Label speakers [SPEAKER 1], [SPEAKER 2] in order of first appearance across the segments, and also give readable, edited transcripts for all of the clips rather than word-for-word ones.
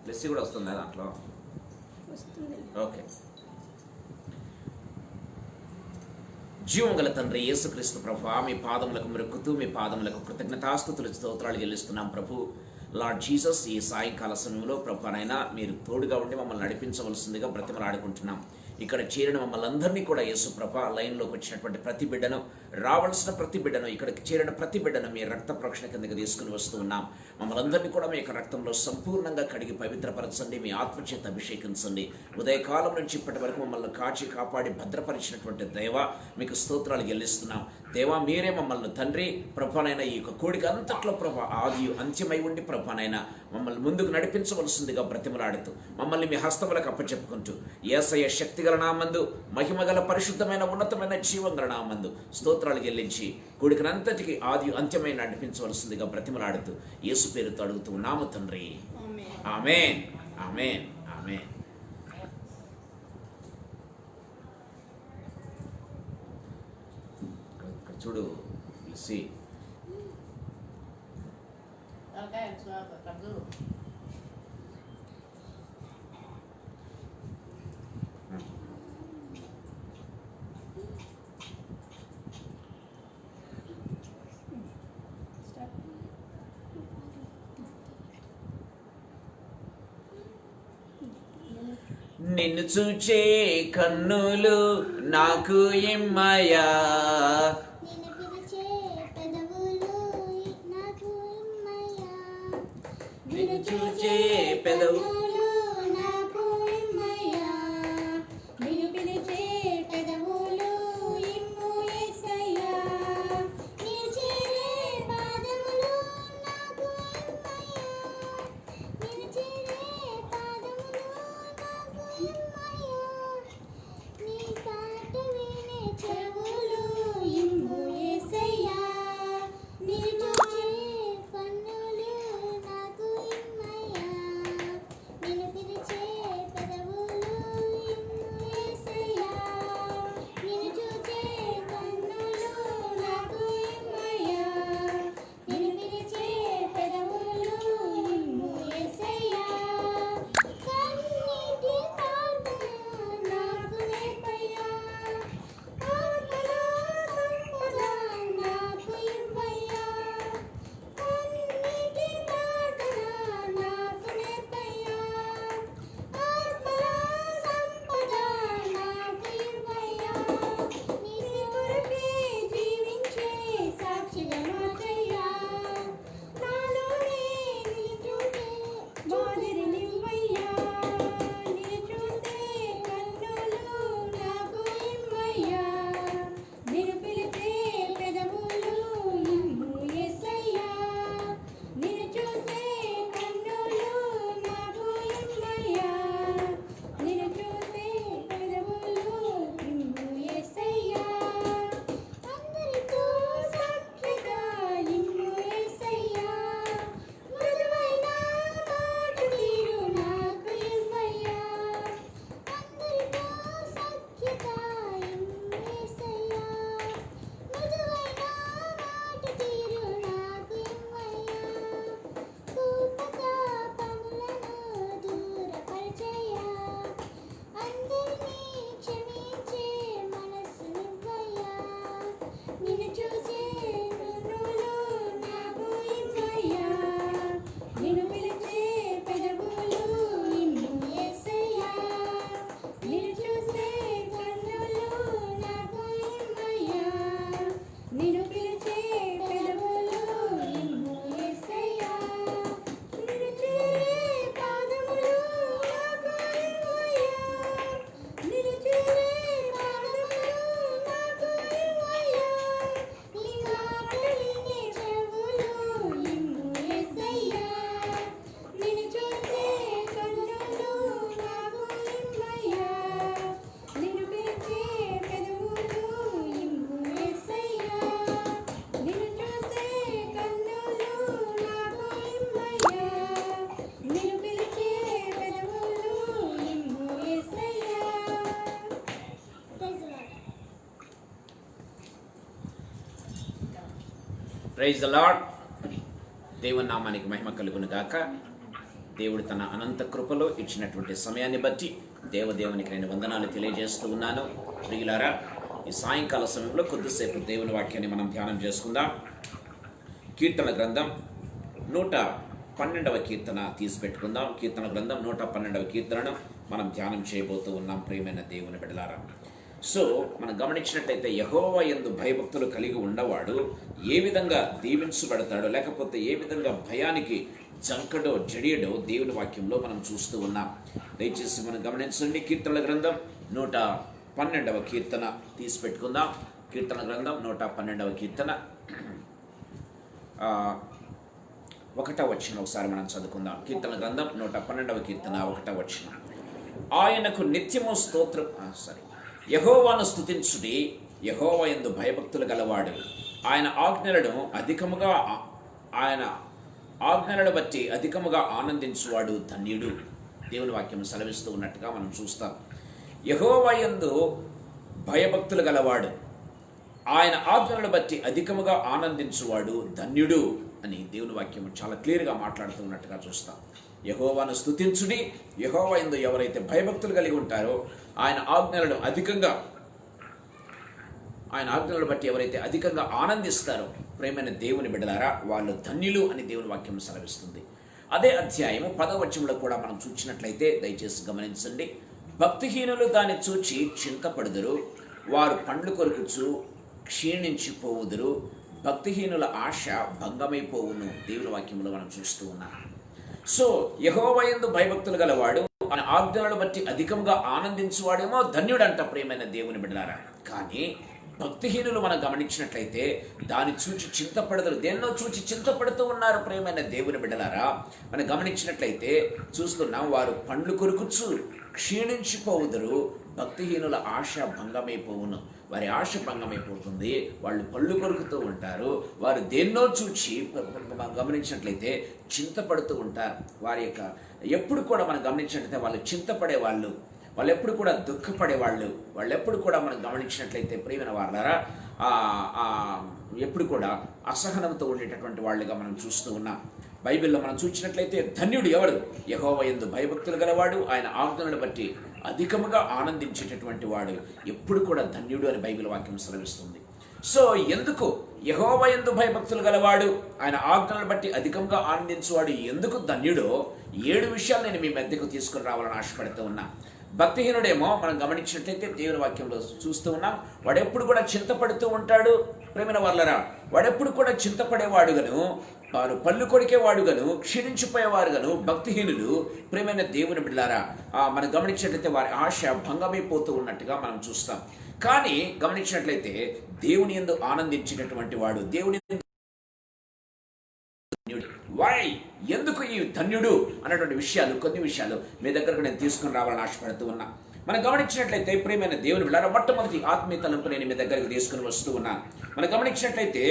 [SPEAKER 1] Blessing కూడా వస్తుందా దాంట్లో? ఓకే. జీవం గల తండ్రి యేసుక్రీస్తు ప్రభువా, మీ పాదములకు మొక్కుతూ మీ పాదములకు కృతజ్ఞతాస్తుతులు స్తోత్రాలు చెల్లిస్తున్నాం ప్రభు. లార్డ్ జీసస్, ఈ సాయంకాల సమయంలో ప్రభువనైనా మీరు తోడుగా ఉండి మమ్మల్ని నడిపించవలసిందిగా బ్రతిమలాడుకుంటున్నాం. ఇక్కడ చేరిన మమ్మల్ని అందరినీ కూడా యేసు ప్రభా, లైన్లోకి వచ్చినటువంటి ప్రతి బిడ్డను, రావాల్సిన ప్రతి బిడ్డను, ఇక్కడికి చేరిన ప్రతి బిడ్డను మీ రక్త ప్రోక్షణ కిందకి తీసుకుని వస్తూ ఉన్నాం. మమ్మల్ని అందరినీ కూడా మీ యొక్క రక్తంలో సంపూర్ణంగా కడిగి పవిత్రపరచండి, మీ ఆత్మచేత అభిషేకించండి. ఉదయకాలం నుంచి ఇప్పటి వరకు మమ్మల్ని కాచి కాపాడి భద్రపరిచినటువంటి దేవ, మీకు స్తోత్రాలు చెల్లిస్తున్నాం. దేవా, మీరే మమ్మల్ని తండ్రి ప్రభువనైనా ఈ యొక్క కోడిక అంతట్లో ప్రభా ఆది అంత్యమై ఉండి ప్రభువనైనా మమ్మల్ని ముందుకు నడిపించవలసిందిగా బ్రతిమలాడుతూ మమ్మల్ని మీ హస్తములకు అప్పచెప్పుకుంటూ యేసయ్య శక్తిగల నామందు, మహిమగల పరిశుద్ధమైన ఉన్నతమైన జీవంగల నామందు స్తోత్రాలు చెల్లించి కోడికనంతటికి ఆది అంత్యమైన నడిపించవలసిందిగా బ్రతిమలాడుతూ యేసు పేరుతో అడుగుతూ ఉన్నాము తండ్రి. ఆమేన్, ఆమేన్, ఆమేన్. చూడు సి నిన్ను చూచే కన్నులు నాకు ఇమ్మయా, నిన్ను చూచే పెదవులు నాకు ఇమ్మయా, నిన్ను పిలిచే పెదవులు ఇమ్ము యేసయ్యా, నిన్ను చేరే పాదములు నాకు ఇమ్మయా, నిన్ను చేరే పాదములు నాకు ఇమ్మయా, నీ పాట వినే చెవులు ఇమ్ము యేసయ్యా, నిన్ను చూచే కన్నులు నాకు ఇమ్మయా, నిన్ను పిలిచే పెదవులు ఇమ్ము యేసయ్యా, నిన్ను చూచే కన్నులు నాకు ఇమ్మయా, నిన్ను పిలిచే పెదవులు ఇమ్ము యేసయ్యా, కన్నీటి ప్రార్థన నాకు నేర్పయ్యా, ఆత్మల సంపద నాకు ఇవ్వయ్యా, కన్నీటి ప్రార్థన నాకు నేర్పయ్యా, ఆత్మల సంపద నాకు ఇవ్వయ్యా, నీ కొరకే జీవించే సాక్షిగా మార్చయ్యా, నాలోనే నిన్ను చూసే మాదిరినివ్వయ్యా, నిన్ను చూసే కన్నులు నాకు ఇమ్మయ్యా, నిన్ను పిలిచే పెదవులు ఇమ్ము యేసయ్యా, నిన్ను చూసే కన్నులు నాకు ఇమ్మయ్యా, నిన్ను చూసే పెదవులు ఇమ్ము యేసయ్యా, అందరితో సాక్షిగా ఇమ్ము యేసయ్యా, మృదువైన మాట తీరు నాకు ఇవ్వయ్యా, అందరితో సాక్షిగా ఇమ్ము యేసయ్యా, మృదువైన మాట తీరు నాకు ఇవ్వయ్యా, కోపతాపములను దూరపరచయ్యా, అందరినీ క్షమించే మనస్సునివ్వయ్యా, నిన్ను చూసే కన్నులు నాకు ఇవ్వయ్యా, నిన్ను పిలిచే పెదవులు ఇమ్ము యేసయ్యా, నిన్ను చూసే కన్నులు నాకు ఇవ్వయ్యా, నిన్ను పిలిచే పెదవులు ఇమ్ము యేసయ్యా, నిన్ను చేరే పాదములు నాకు ఇవ్వయ్యా, నిన్ను చేరే పాదములు నాకు ఇవ్వయ్యా, నీ మాట వినే చెవులు ఇమ్ము యేసయ్యా, నిన్ను చూసే కన్నులు నాకు ఇమ్మయ్యా, నిన్ను పిలిచే పెదవులు ఇమ్ము యేసయ్యా, నిన్ను చూసే కన్నులు నాకు ఇమ్మయ్యా, నిన్ను పిలిచే పెదవులు ఇమ్ము యేసయ్యా. Praise the Lord. దేవుని నామానికి మహిమ కలుగును గాక. దేవుడు తన అనంత కృపలో ఇచ్చినటువంటి సమయాన్ని బట్టి దేవదేవునికి నేను వందనాలు తెలియజేస్తూ ఉన్నాను. ప్రియులారా, ఈ సాయంకాల సమయంలో కొద్దిసేపు దేవుని వాక్యాన్ని మనం ధ్యానం చేసుకుందాం. కీర్తన గ్రంథం 112వ కీర్తన తీసిపెట్టుకుందాం. కీర్తన గ్రంథం 112వ కీర్తనను మనం ధ్యానం చేయబోతూ ఉన్నాం. ప్రియమైన దేవుని బిడ్డలారా, సో మనం గమనించినట్లయితే యెహోవా యందు భయభక్తులు కలిగి ఉన్నవాడు ఏ విధంగా దీవించబడతాడో, లేకపోతే ఏ విధంగా భయానికి జంకడో జడియడో దేవుని వాక్యంలో మనం చూస్తూ ఉన్నాం. దయచేసి మనం గమనించండి. కీర్తనల గ్రంథం 112వ కీర్తన తీసిపెట్టుకుందాం. కీర్తన గ్రంథం 112వ కీర్తన 1వ వచనం ఒకసారి మనం చదువుకుందాం. కీర్తన గ్రంథం 112వ కీర్తన 1వ వచనం. ఆయనకు నిత్యము స్తోత్రం యెహోవాను స్తుతించుడి, యెహోవా యందు భయభక్తులు గలవాడు ఆయన ఆజ్ఞలను బట్టి అధికముగా ఆనందించువాడు ధన్యుడు. దేవుని వాక్యం సెలవిస్తూ ఉన్నట్టుగా మనం చూస్తాం. యెహోవా యందు భయభక్తులు గలవాడు ఆయన ఆజ్ఞలను బట్టి అధికముగా ఆనందించువాడు ధన్యుడు అని దేవుని వాక్యం చాలా క్లియర్గా మాట్లాడుతూ ఉన్నట్టుగా చూస్తాం. యెహోవాను స్తుతించుడి, యెహోవా యందు ఎవరైతే భయభక్తులు కలిగి ఉంటారో ఆయన ఆజ్ఞలను బట్టి ఎవరైతే అధికంగా ఆనందిస్తారో, ప్రేమైన దేవుని బిడ్డలారా, వాళ్ళు ధన్యులు అని దేవుని వాక్యం సెలవిస్తుంది. అదే అధ్యాయము 10వ వచనంలో కూడా మనం చూసినట్లయితే దయచేసి గమనించండి. భక్తిహీనులు దాన్ని చూచి చింతపడుదురు, వారు పండ్లు కొరుకుచు క్షీణించిపోవుదురు, భక్తిహీనుల ఆశ భంగమైపోవును. దేవుని వాక్యంలో మనం చూస్తూ ఉన్నాం. సో యెహోవా యందు భయభక్తులు గలవాడు ఆయన ఆజ్ఞలను బట్టి అధికంగా ఆనందించువాడేమో ధన్యుడంట. ప్రియమైన దేవుని బిడ్డలారా, కానీ భక్తిహీనులు మనం గమనించినట్లయితే దాన్ని చూచి చింతపడదురు, దేన్నో చూచి చింతపడుతూ ఉన్నారు. ప్రియమైన దేవుని బిడ్డలారా, మనం గమనించినట్లయితే చూస్తున్నాం, వారు పండ్లు కొరుకుచు క్షీణించిపోవుదురు, భక్తిహీనుల ఆశ భంగమైపోవును. వారి ఆశ భంగమైపోతుంది, వాళ్ళు పళ్ళు కొరుకుతూ ఉంటారు, వారు దేన్నో చూచి గమనించినట్లయితే చింతపడుతూ ఉంటారు. వారి యొక్క ఎప్పుడు కూడా మనం గమనించినట్లయితే వాళ్ళు చింతపడే వాళ్ళు ఎప్పుడు కూడా దుఃఖపడేవాళ్ళు, వాళ్ళు ఎప్పుడు కూడా మనం గమనించినట్లయితే ప్రియమైన వాళ్ళారా ఎప్పుడు కూడా అసహనంతో ఉండేటటువంటి వాళ్ళుగా మనం చూస్తూ ఉన్నాం. బైబిల్లో మనం చూసినట్లయితే ధన్యుడు ఎవరు? యెహోవా యందు భయభక్తులు గలవాడు ఆయన ఆజ్ఞలను బట్టి అధికముగా ఆనందించేటటువంటి వాడు ఎప్పుడు కూడా ధన్యుడు అని బైబిల్ వాక్యం సెలవిస్తుంది. సో ఎందుకు యెహోవా యందు భయభక్తులు గలవాడు ఆయన ఆజ్ఞలను బట్టి అధికంగా ఆనందించేవాడు ఎందుకు ధన్యుడో 7 విషయాలు నేను మీ మధ్యకు తీసుకుని రావాలని ఆశపడుతూ ఉన్నా. భక్తిహీనుడేమో మనం గమనించినట్లయితే దేవుని వాక్యంలో చూస్తూ ఉన్నాం, వాడెప్పుడు కూడా చింతపడుతూ ఉంటాడు. ప్రేమైన వాళ్ళరా, వాడెప్పుడు కూడా చింతపడేవాడుగాను, వారు పళ్ళు కొడికేవాడుగాను, క్షీణించిపోయేవారుగాను భక్తిహీనులు. ప్రేమైన దేవుని బిడ్డలారా, మనం గమనించినట్లయితే వారి ఆశ భంగమైపోతూ ఉన్నట్టుగా మనం చూస్తాం. కానీ గమనించినట్లయితే దేవుని యందు ఆనందించేటటువంటి వాడు, దేవుని వై ఎందుకు ఈ ధన్యుడు అన్నటువంటి విషయాలు, కొన్ని విషయాలు మీ దగ్గరకు నేను తీసుకుని రావాలని ఆశపడుతూ ఉన్నా. మనం గమనించినట్లయితే ప్రియమైన దేవుని బిడ్డలారా, మొట్టమొదటి ఆత్మీయ తలంపు నేను మీ దగ్గరికి తీసుకుని వస్తూ ఉన్నాను. మనం గమనించినట్లయితే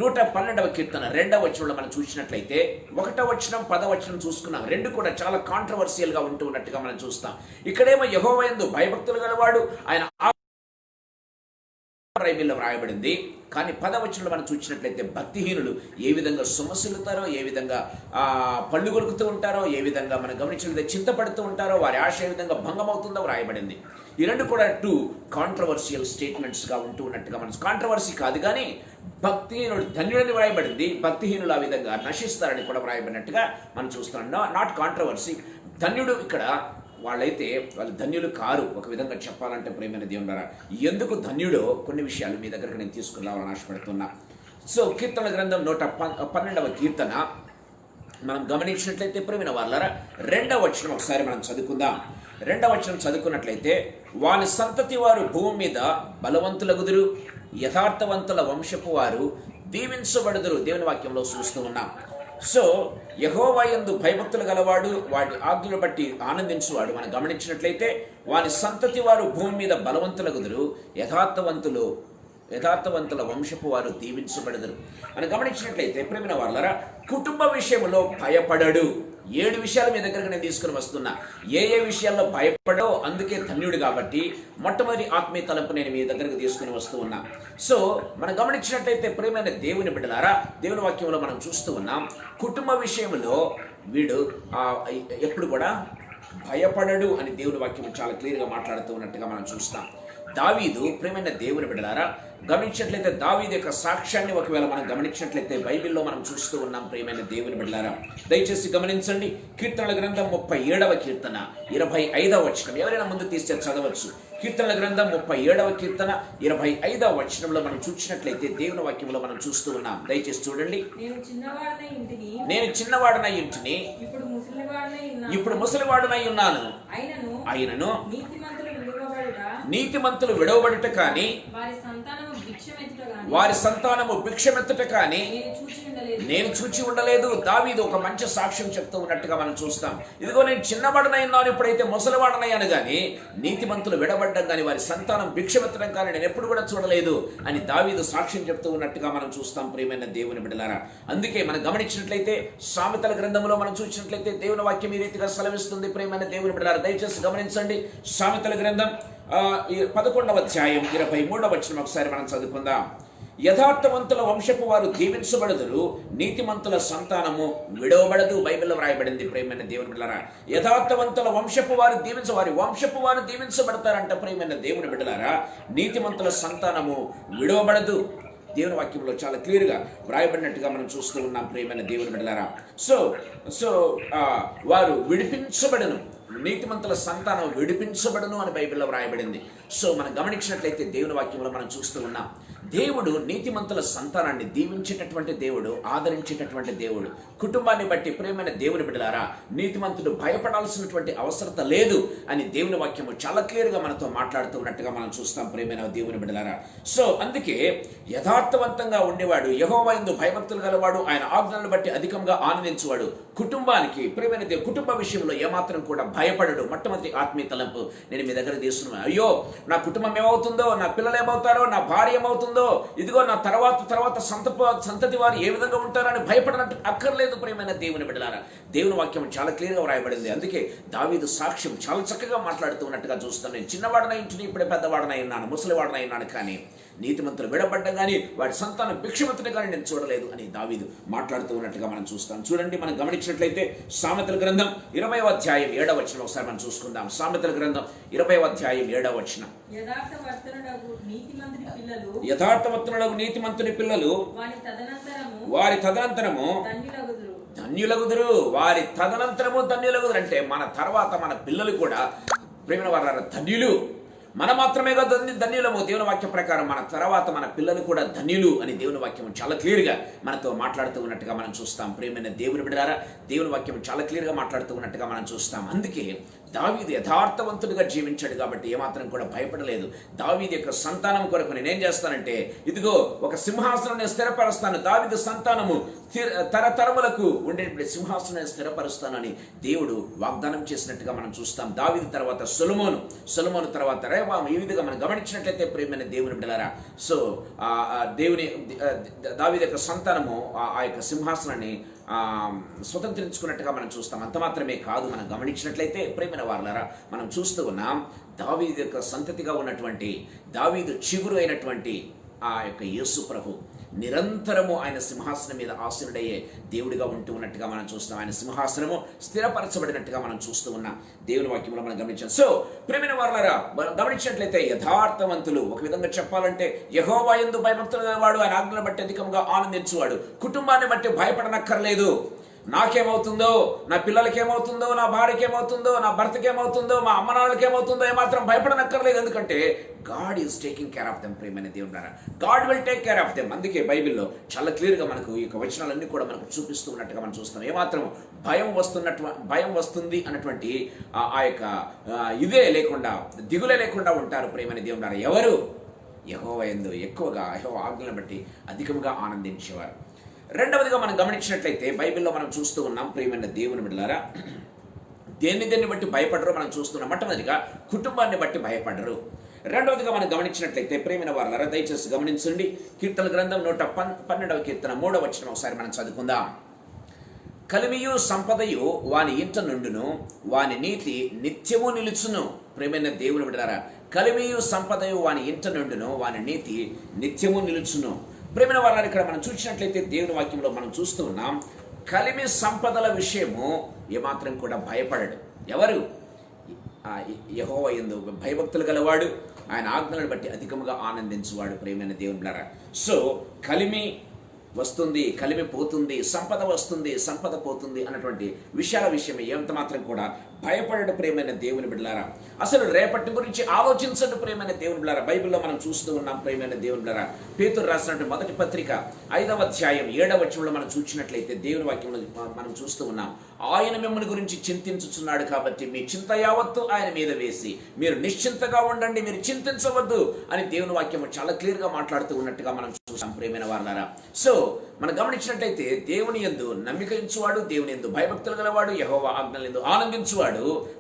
[SPEAKER 1] 112వ కీర్తన 2వ వచనంలో మనం చూసినట్లయితే 1వ వచనం 10వ వచనం చూసుకున్నాం. రెండు కూడా చాలా కాంట్రవర్సియల్గా ఉంటూ ఉన్నట్టుగా మనం చూస్తాం. ఇక్కడేమో యెహోవా యందు భయభక్తులు గలవాడు ఆయన బైబిల్లో వ్రాయబడింది. కానీ 10వ వచనంలో మనం చూసినట్లయితే భక్తిహీనులు ఏ విధంగా సొమ్మసిల్లుతారో, ఏ విధంగా పళ్ళు కొరుకుతూ ఉంటారో, ఏ విధంగా మనం గమనించినట్లయితే చింతపడుతూ ఉంటారో, వారి ఆశ ఏ విధంగా భంగమవుతుందో వ్రాయబడింది. ఈ రెండు కూడా 2 కాంట్రవర్సియల్ స్టేట్మెంట్స్గా ఉంటూ ఉన్నట్టుగా మనం, కాంట్రవర్సీ కాదు కానీ భక్తిహీనుడు ధన్యుడని వ్రాయబడింది, భక్తిహీనులు ఆ విధంగా నశిస్తారని కూడా వ్రాయబడినట్టుగా మనం చూస్తున్నాం. Not controversy. ధన్యుడు ఇక్కడ వాళ్ళు ధన్యులు కారు. ఒక విధంగా చెప్పాలంటే ప్రియమైన దేవులారా, ఎందుకు ధన్యుడో కొన్ని విషయాలు మీ దగ్గరకు నేను తీసుకుని రావాలని ఆశపడుతున్నా. సో కీర్తన గ్రంథం 112వ కీర్తన మనం గమనించినట్లయితే ప్రియమైన వాళ్ళారా 2వ వచనం ఒకసారి మనం చదువుకుందాం. 2వ వచనం చదువుకున్నట్లయితే, వాని సంతతి వారు భూమి మీద బలవంతులగుదురు, యథార్థవంతుల వంశపు వారు దీవించబడుదురు. దేవుని వాక్యంలో చూస్తూ ఉన్నాం. సో యెహోవా యందు భయభక్తులు గలవాడు వాటి ఆజ్ఞలు బట్టి ఆనందించువాడు మనం గమనించినట్లయితే, వాని సంతతి వారు భూమి మీద బలవంతులగుదురు, యథార్థవంతుల వంశపు వారు దీవించబడదురు అని గమనించినట్లయితే ప్రేమిన వాళ్ళరా, కుటుంబ విషయంలో భయపడడు. 7 విషయాలు మీ దగ్గరకు నేను తీసుకుని వస్తున్నా. ఏ విషయాల్లో భయపడో అందుకే ధన్యుడు. కాబట్టి మొట్టమొదటి ఆత్మీయ తలంపు నేను మీ దగ్గరకు తీసుకుని వస్తూ ఉన్నా. సో మనం గమనించినట్లయితే ప్రేమైన దేవుని బిడ్డలారా, దేవుని వాక్యంలో మనం చూస్తూ ఉన్నాం, కుటుంబ విషయంలో వీడు ఎప్పుడు కూడా భయపడడు అని దేవుని వాక్యం చాలా క్లియర్గా మాట్లాడుతూ ఉన్నట్టుగా మనం చూస్తాం. దావీదు ప్రియమైన దేవుని బిడ్డలారా, గమనించినట్లయితే దావీదు యొక్క సాక్ష్యాన్ని ఒకవేళ మనం గమనించినట్లయితే బైబిల్లో మనం చూస్తూ ఉన్నాం. ప్రియమైన దేవుని బిడ్డలారా, దయచేసి గమనించండి. కీర్తనల గ్రంథం 37వ కీర్తన 25వ వచనం, ఎవరైనా ముందు తీస్తే చదవచ్చు. కీర్తనల గ్రంథం 37వ కీర్తన 25వ వచనంలో మనం చూసినట్లయితే దేవుని వాక్యంలో మనం చూస్తూ ఉన్నాం. దయచేసి చూడండి. నేను చిన్నవాడనై ఇంటిని, ఇప్పుడు ముసలివాడనై ఉన్నాను. అయినను నీతిమంతులు విడవబడుట కానీ వారి సంతానము భిక్షమెత్తుట కానీ నేను చూచి ఉండలేదు. దావీదు ఒక మంచి సాక్ష్యం చెప్తూ ఉన్నట్టుగా మనం చూస్తాం. ఇదిగో నేను చిన్నవాడనై ఉన్నాను, ఇప్పుడైతే ముసలివాడనయ్యాను, కానీ నీతిమంతులు విడబడ్డం కానీ వారి సంతానం భిక్షమెత్తడం కానీ నేను ఎప్పుడు కూడా చూడలేదు అని దావీదు సాక్ష్యం చెప్తూ ఉన్నట్టుగా మనం చూస్తాం. ప్రియమైన దేవుని బిడ్డలారా, అందుకే మనం గమనించినట్లయితే సామెతల గ్రంథంలో మనం చూసినట్లయితే దేవుని వాక్యం ఈ రీతిగా సెలవిస్తుంది. ప్రియమైన దేవుని బిడ్డలారా, దయచేసి గమనించండి. సామెతల గ్రంథం 11వ అధ్యాయం 23వ వచనం ఒకసారి మనం చదువుకుందాం. యథార్థవంతుల వంశపు వారు దీవించబడదురు, నీతిమంతుల సంతానము విడవబడదు. బైబిల్లో వ్రాయబడింది. ప్రియమైన దేవుని బిడ్డలారా, యథార్థవంతుల వంశపు వారు వారి వంశపు వారు దీవించబడతారంట. ప్రియమైన దేవుని బిడ్డలారా, నీతిమంతుల సంతానము విడవబడదు. దేవుని వాక్యంలో చాలా క్లియర్గా వ్రాయబడినట్టుగా మనం చూస్తూ ఉన్నాం. ప్రియమైన దేవుని బిడ్డలారా, సో వారు విడిపించబడను, నీతిమంతుల సంతానం విడిపించబడను అని బైబిల్లో వ్రాయబడింది. సో మనం గమనించినట్లయితే దేవుని వాక్యంలో మనం చూస్తూ ఉన్నాం. దేవుడు నీతిమంతుల సంతానాన్ని దీవించేటటువంటి దేవుడు, ఆదరించేటటువంటి దేవుడు. కుటుంబాన్ని బట్టి ప్రియమైన దేవుని బిడ్డలారా, నీతిమంతుడు భయపడాల్సినటువంటి అవసరత లేదు అని దేవుని వాక్యము చాలా క్లియర్గా మనతో మాట్లాడుతూ ఉన్నట్టుగా మనం చూస్తాం. ప్రియమైన దేవుని బిడ్డలారా, సో అందుకే యథార్థవంతంగా ఉండేవాడు, యెహోవా యందు భయభక్తులు గలవాడు, ఆయన ఆజ్ఞలను బట్టి అధికంగా ఆనందించేవాడు. కుటుంబానికి ప్రియమైన కుటుంబ విషయంలో ఏమాత్రం కూడా భయపడడు. మొట్టమొదటి ఆత్మీయ తలంపు నేను మీ దగ్గర తీసుకున్నాను. అయ్యో నా కుటుంబం ఏమవుతుందో, నా పిల్లలు ఏమవుతారో, నా భార్య ఏమవుతుందో, ఇదిగో నా తర్వాత సంతతి వారు ఏ విధంగా ఉంటారని భయపడనట్టు అక్కర్లేదు. ప్రియమైన దేవుని బిడ్డలారా, దేవుని వాక్యం చాలా క్లియర్గా వ్రాయబడింది. అందుకే దావీదు సాక్ష్యం చాలా చక్కగా మాట్లాడుతూ ఉన్నట్టుగా చూస్తాను. నేను చిన్నవాడనై ఇంటిని, ఇప్పుడే పెద్దవాడనై ఉన్నాను, ముసలివాడనై ఉన్నాను, కానీ నీతిమంతులు విడబడ్డం కానీ వాడి సంతానం భిక్షమెత్తడం కానీ నేను చూడలేదు అని దావీదు మాట్లాడుతూ ఉన్నట్టుగా మనం చూస్తాం. చూడండి, మనం గమనించినట్లయితే సామెతల గ్రంథం 20వ అధ్యాయం 7వ వచనం ఒకసారి మనం చూసుకుందాం. సామెతల గ్రంథం 20వ అధ్యాయం 7వ వచనం. యథార్థవర్తనులకు నీతిమంతుని పిల్లలు వారి తదనంతరము ధన్యులగుదురు. వారి తదనంతరము ధన్యులగుదురు అంటే మన తర్వాత మన పిల్లలు కూడా ప్రేమ వారు ధన్యులు. మన మాత్రమే ధన్యులము. దేవుని వాక్యం ప్రకారం మన తర్వాత మన పిల్లలు కూడా ధన్యులు అని దేవుని వాక్యం చాలా క్లియర్గా మనతో మాట్లాడుతూ ఉన్నట్టుగా మనం చూస్తాం. ప్రియమైన దేవుని బిడ్డలారా, దేవుని వాక్యం చాలా క్లియర్గా మాట్లాడుతూ ఉన్నట్టుగా మనం చూస్తాం. అందుకే దావీదు యథార్థవంతుడిగా జీవించాడు కాబట్టి ఏమాత్రం కూడా భయపడలేదు. దావీదు యొక్క సంతానం కొరకు నేనేం చేస్తానంటే, ఇదిగో ఒక సింహాసనం నేను స్థిరపరుస్తాను, దావీదు సంతానము తరతరములకు ఉండే సింహాసనాన్ని స్థిరపరుస్తానని దేవుడు వాగ్దానం చేసినట్టుగా మనం చూస్తాం. దావీదు తర్వాత సొలొమోను తర్వాత రెహబాము. ఈ విధంగా మనం గమనించినట్లయితే ప్రియమైన దేవుని బిడ్డలారా, సో దావీదు యొక్క సంతానము ఆ యొక్క సింహాసనాన్ని స్వతంత్రించుకున్నట్టుగా మనం చూస్తాం. అంత మాత్రమే కాదు, మనం గమనించినట్లయితే ప్రేమైన వారలారా, మనం చూస్తూ ఉన్నాం దావీదు యొక్క సంతతిగా ఉన్నటువంటి, దావీదు చిగురు అయినటువంటి ఆ యొక్క యేసు ప్రభు నిరంతరము ఆయన సింహాసనం మీద ఆసీనుడయ్యే దేవుడిగా ఉంటూ ఉన్నట్టుగా మనం చూస్తాం. ఆయన సింహాసనము స్థిరపరచబడినట్టుగా మనం చూస్తూ ఉన్నాం. దేవుని వాక్యంలో మనం గమనించాం. సో ప్రియమైన వారలారా, మనం గమనించినట్లయితే యథార్థవంతులు, ఒక విధంగా చెప్పాలంటే యెహోవా యందు భయభక్తులు గలవాడు, ఆయన ఆజ్ఞలను బట్టి అధికంగా ఆనందించువాడు. కుటుంబాన్ని బట్టి భయపడనక్కర్లేదు. నాకేమవుతుందో, నా పిల్లలకి ఏమవుతుందో, నా భార్యకి ఏమవుతుందో, నా భర్తకి ఏమవుతుందో, మా అమ్మ నాన్నలకి ఏమవుతుందో ఏమాత్రం భయపడనక్కర్లేదు. ఎందుకంటే God is taking care of them. ప్రియమైన దేవుని ద్వారా God will take care of them. అందుకే బైబిల్లో చాలా క్లియర్గా మనకు ఈ యొక్క వచనాలన్నీ కూడా మనకు చూపిస్తూ ఉన్నట్టుగా మనం చూస్తాం. ఏమాత్రం భయం వస్తుంది అన్నటువంటి ఆ యొక్క ఇదే లేకుండా, దిగులే లేకుండా ఉంటారు ప్రియమైన దేవుని ద్వారా ఎవరు? యెహోవా యందు ఎక్కువగా, యెహోవా ఆజ్ఞలను బట్టి అధికంగా ఆనందించేవారు. రెండవదిగా మనం గమనించినట్లయితే బైబిల్లో మనం చూస్తూ ఉన్నాం ప్రియమైన దేవుని బిడ్డలారా, దేన్ని బట్టి భయపడరు మనం చూస్తున్నాం. మొట్టమొదటిగా కుటుంబాన్ని బట్టి భయపడరు. రెండవదిగా మనం గమనించినట్లయితే ప్రియమైన వారలారా, దయచేసి గమనించండి. కీర్తన గ్రంథం 112వ కీర్తన 3వ వచనం ఒకసారి మనం చదువుకుందాం. కలిమియు సంపదయు వాని ఇంట నుండును, వాని నీతి నిత్యము నిలుచును. ప్రియమైన దేవుని బిడ్డలారా, కలిమియు సంపదయు వాని ఇంట నుండును, వాని నీతి నిత్యము నిలుచును. ప్రేమైన వారిని ఇక్కడ మనం చూసినట్లయితే దేవుని వాక్యంలో మనం చూస్తూ ఉన్నాం, కలిమి సంపదల విషయము ఏమాత్రం కూడా భయపడడు. ఎవరు? యెహోవా యందు భయభక్తులు గలవాడు, ఆయన ఆజ్ఞలను బట్టి అధికముగా ఆనందించువాడు ప్రియమైన దేవుని బిడ్డలారా. సో కలిమి వస్తుంది, కలిమి పోతుంది, సంపద వస్తుంది, సంపద పోతుంది అన్నటువంటి విషయాల విషయమే ఎంత మాత్రం కూడా భయపడడు ప్రియమైన దేవుని బిడ్డలారా. అసలు రేపటి గురించి ఆలోచించండి ప్రియమైన దేవుని బిడ్డలారా. బైబిల్లో మనం చూస్తూ ఉన్నాం ప్రియమైన దేవుని బిడ్డలారా. పేతురు రాసినటువంటి మొదటి పత్రిక 5వ అధ్యాయం 7వ వచనంలో మనం చూసినట్లయితే దేవుని వాక్యంలో మనం చూస్తూ ఉన్నాం. ఆయన మిమ్మల్ని గురించి చింతించుచున్నాడు కాబట్టి మీ చింత యావత్తు ఆయన మీద వేసి మీరు నిశ్చింతగా ఉండండి, మీరు చింతించవద్దు అని దేవుని వాక్యం చాలా క్లియర్ గా మాట్లాడుతూ ఉన్నట్టుగా మనం చూసాం ప్రియమైన వారులారా. సో మనం గమనించినట్లయితే దేవుని యందు నమ్మిక ఉంచువాడు, దేవుని యందు భయభక్తులు గలవాడు, యెహోవా ఆజ్ఞల యందు ఆనందించువాడు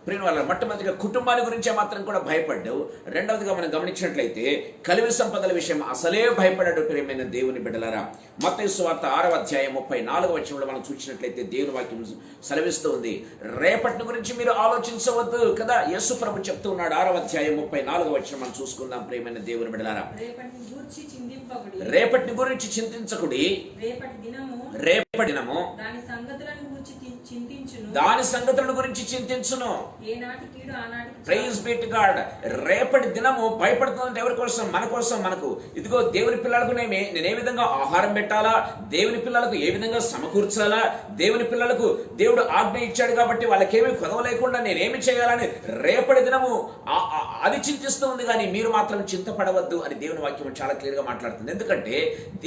[SPEAKER 1] ప్రియమైన వాళ్ళ మొట్టమొదటిగా కుటుంబాన్ని గురించే మాత్రం కూడా భయపడ్డు. రెండవదిగా మనం గమనించినట్లయితే కలిమి సంపదల విషయం అసలే భయపడ్డాడు ప్రియమైన దేవుని బిడ్డలారా. మత్తయి సువార్త 6వ అధ్యాయం 34వ వచనంలో మనం చూసినట్లయితే దేవుని వాక్యం సెలవిస్తూ ఉంది, రేపటి గురించి మీరు ఆలోచించవద్దు కదా. యేసు ప్రభు చెప్తూ ఉన్నాడు. 6వ అధ్యాయం 34వ వచనం మనం చూసుకుందాం ప్రియమైన దేవుని బిడ్డలారా. రేపటి గురించి చింతించకుడి, రేపటి దినము దాని సంగతులను గురించి చింతించును. Praise be to God. రేపటి దినము భయపడుతుందంటే ఎవరి కోసం? మన కోసం. మనకు ఇదిగో దేవుని పిల్లలకు నేను ఏ విధంగా ఆహారం పెట్టాలా, దేవుని పిల్లలకు ఏ విధంగా సమకూర్చాలా, దేవుని పిల్లలకు దేవుడు ఆజ్ఞ ఇచ్చాడు కాబట్టి వాళ్ళకేమీ కొదవ లేకుండా నేనేమి చేయాలని రేపటి దినము అది చింతిస్తూ ఉంది. కానీ మీరు మాత్రం చింతపడవద్దు అని దేవుని వాక్యం చాలా క్లియర్ గా మాట్లాడుతుంది. ఎందుకంటే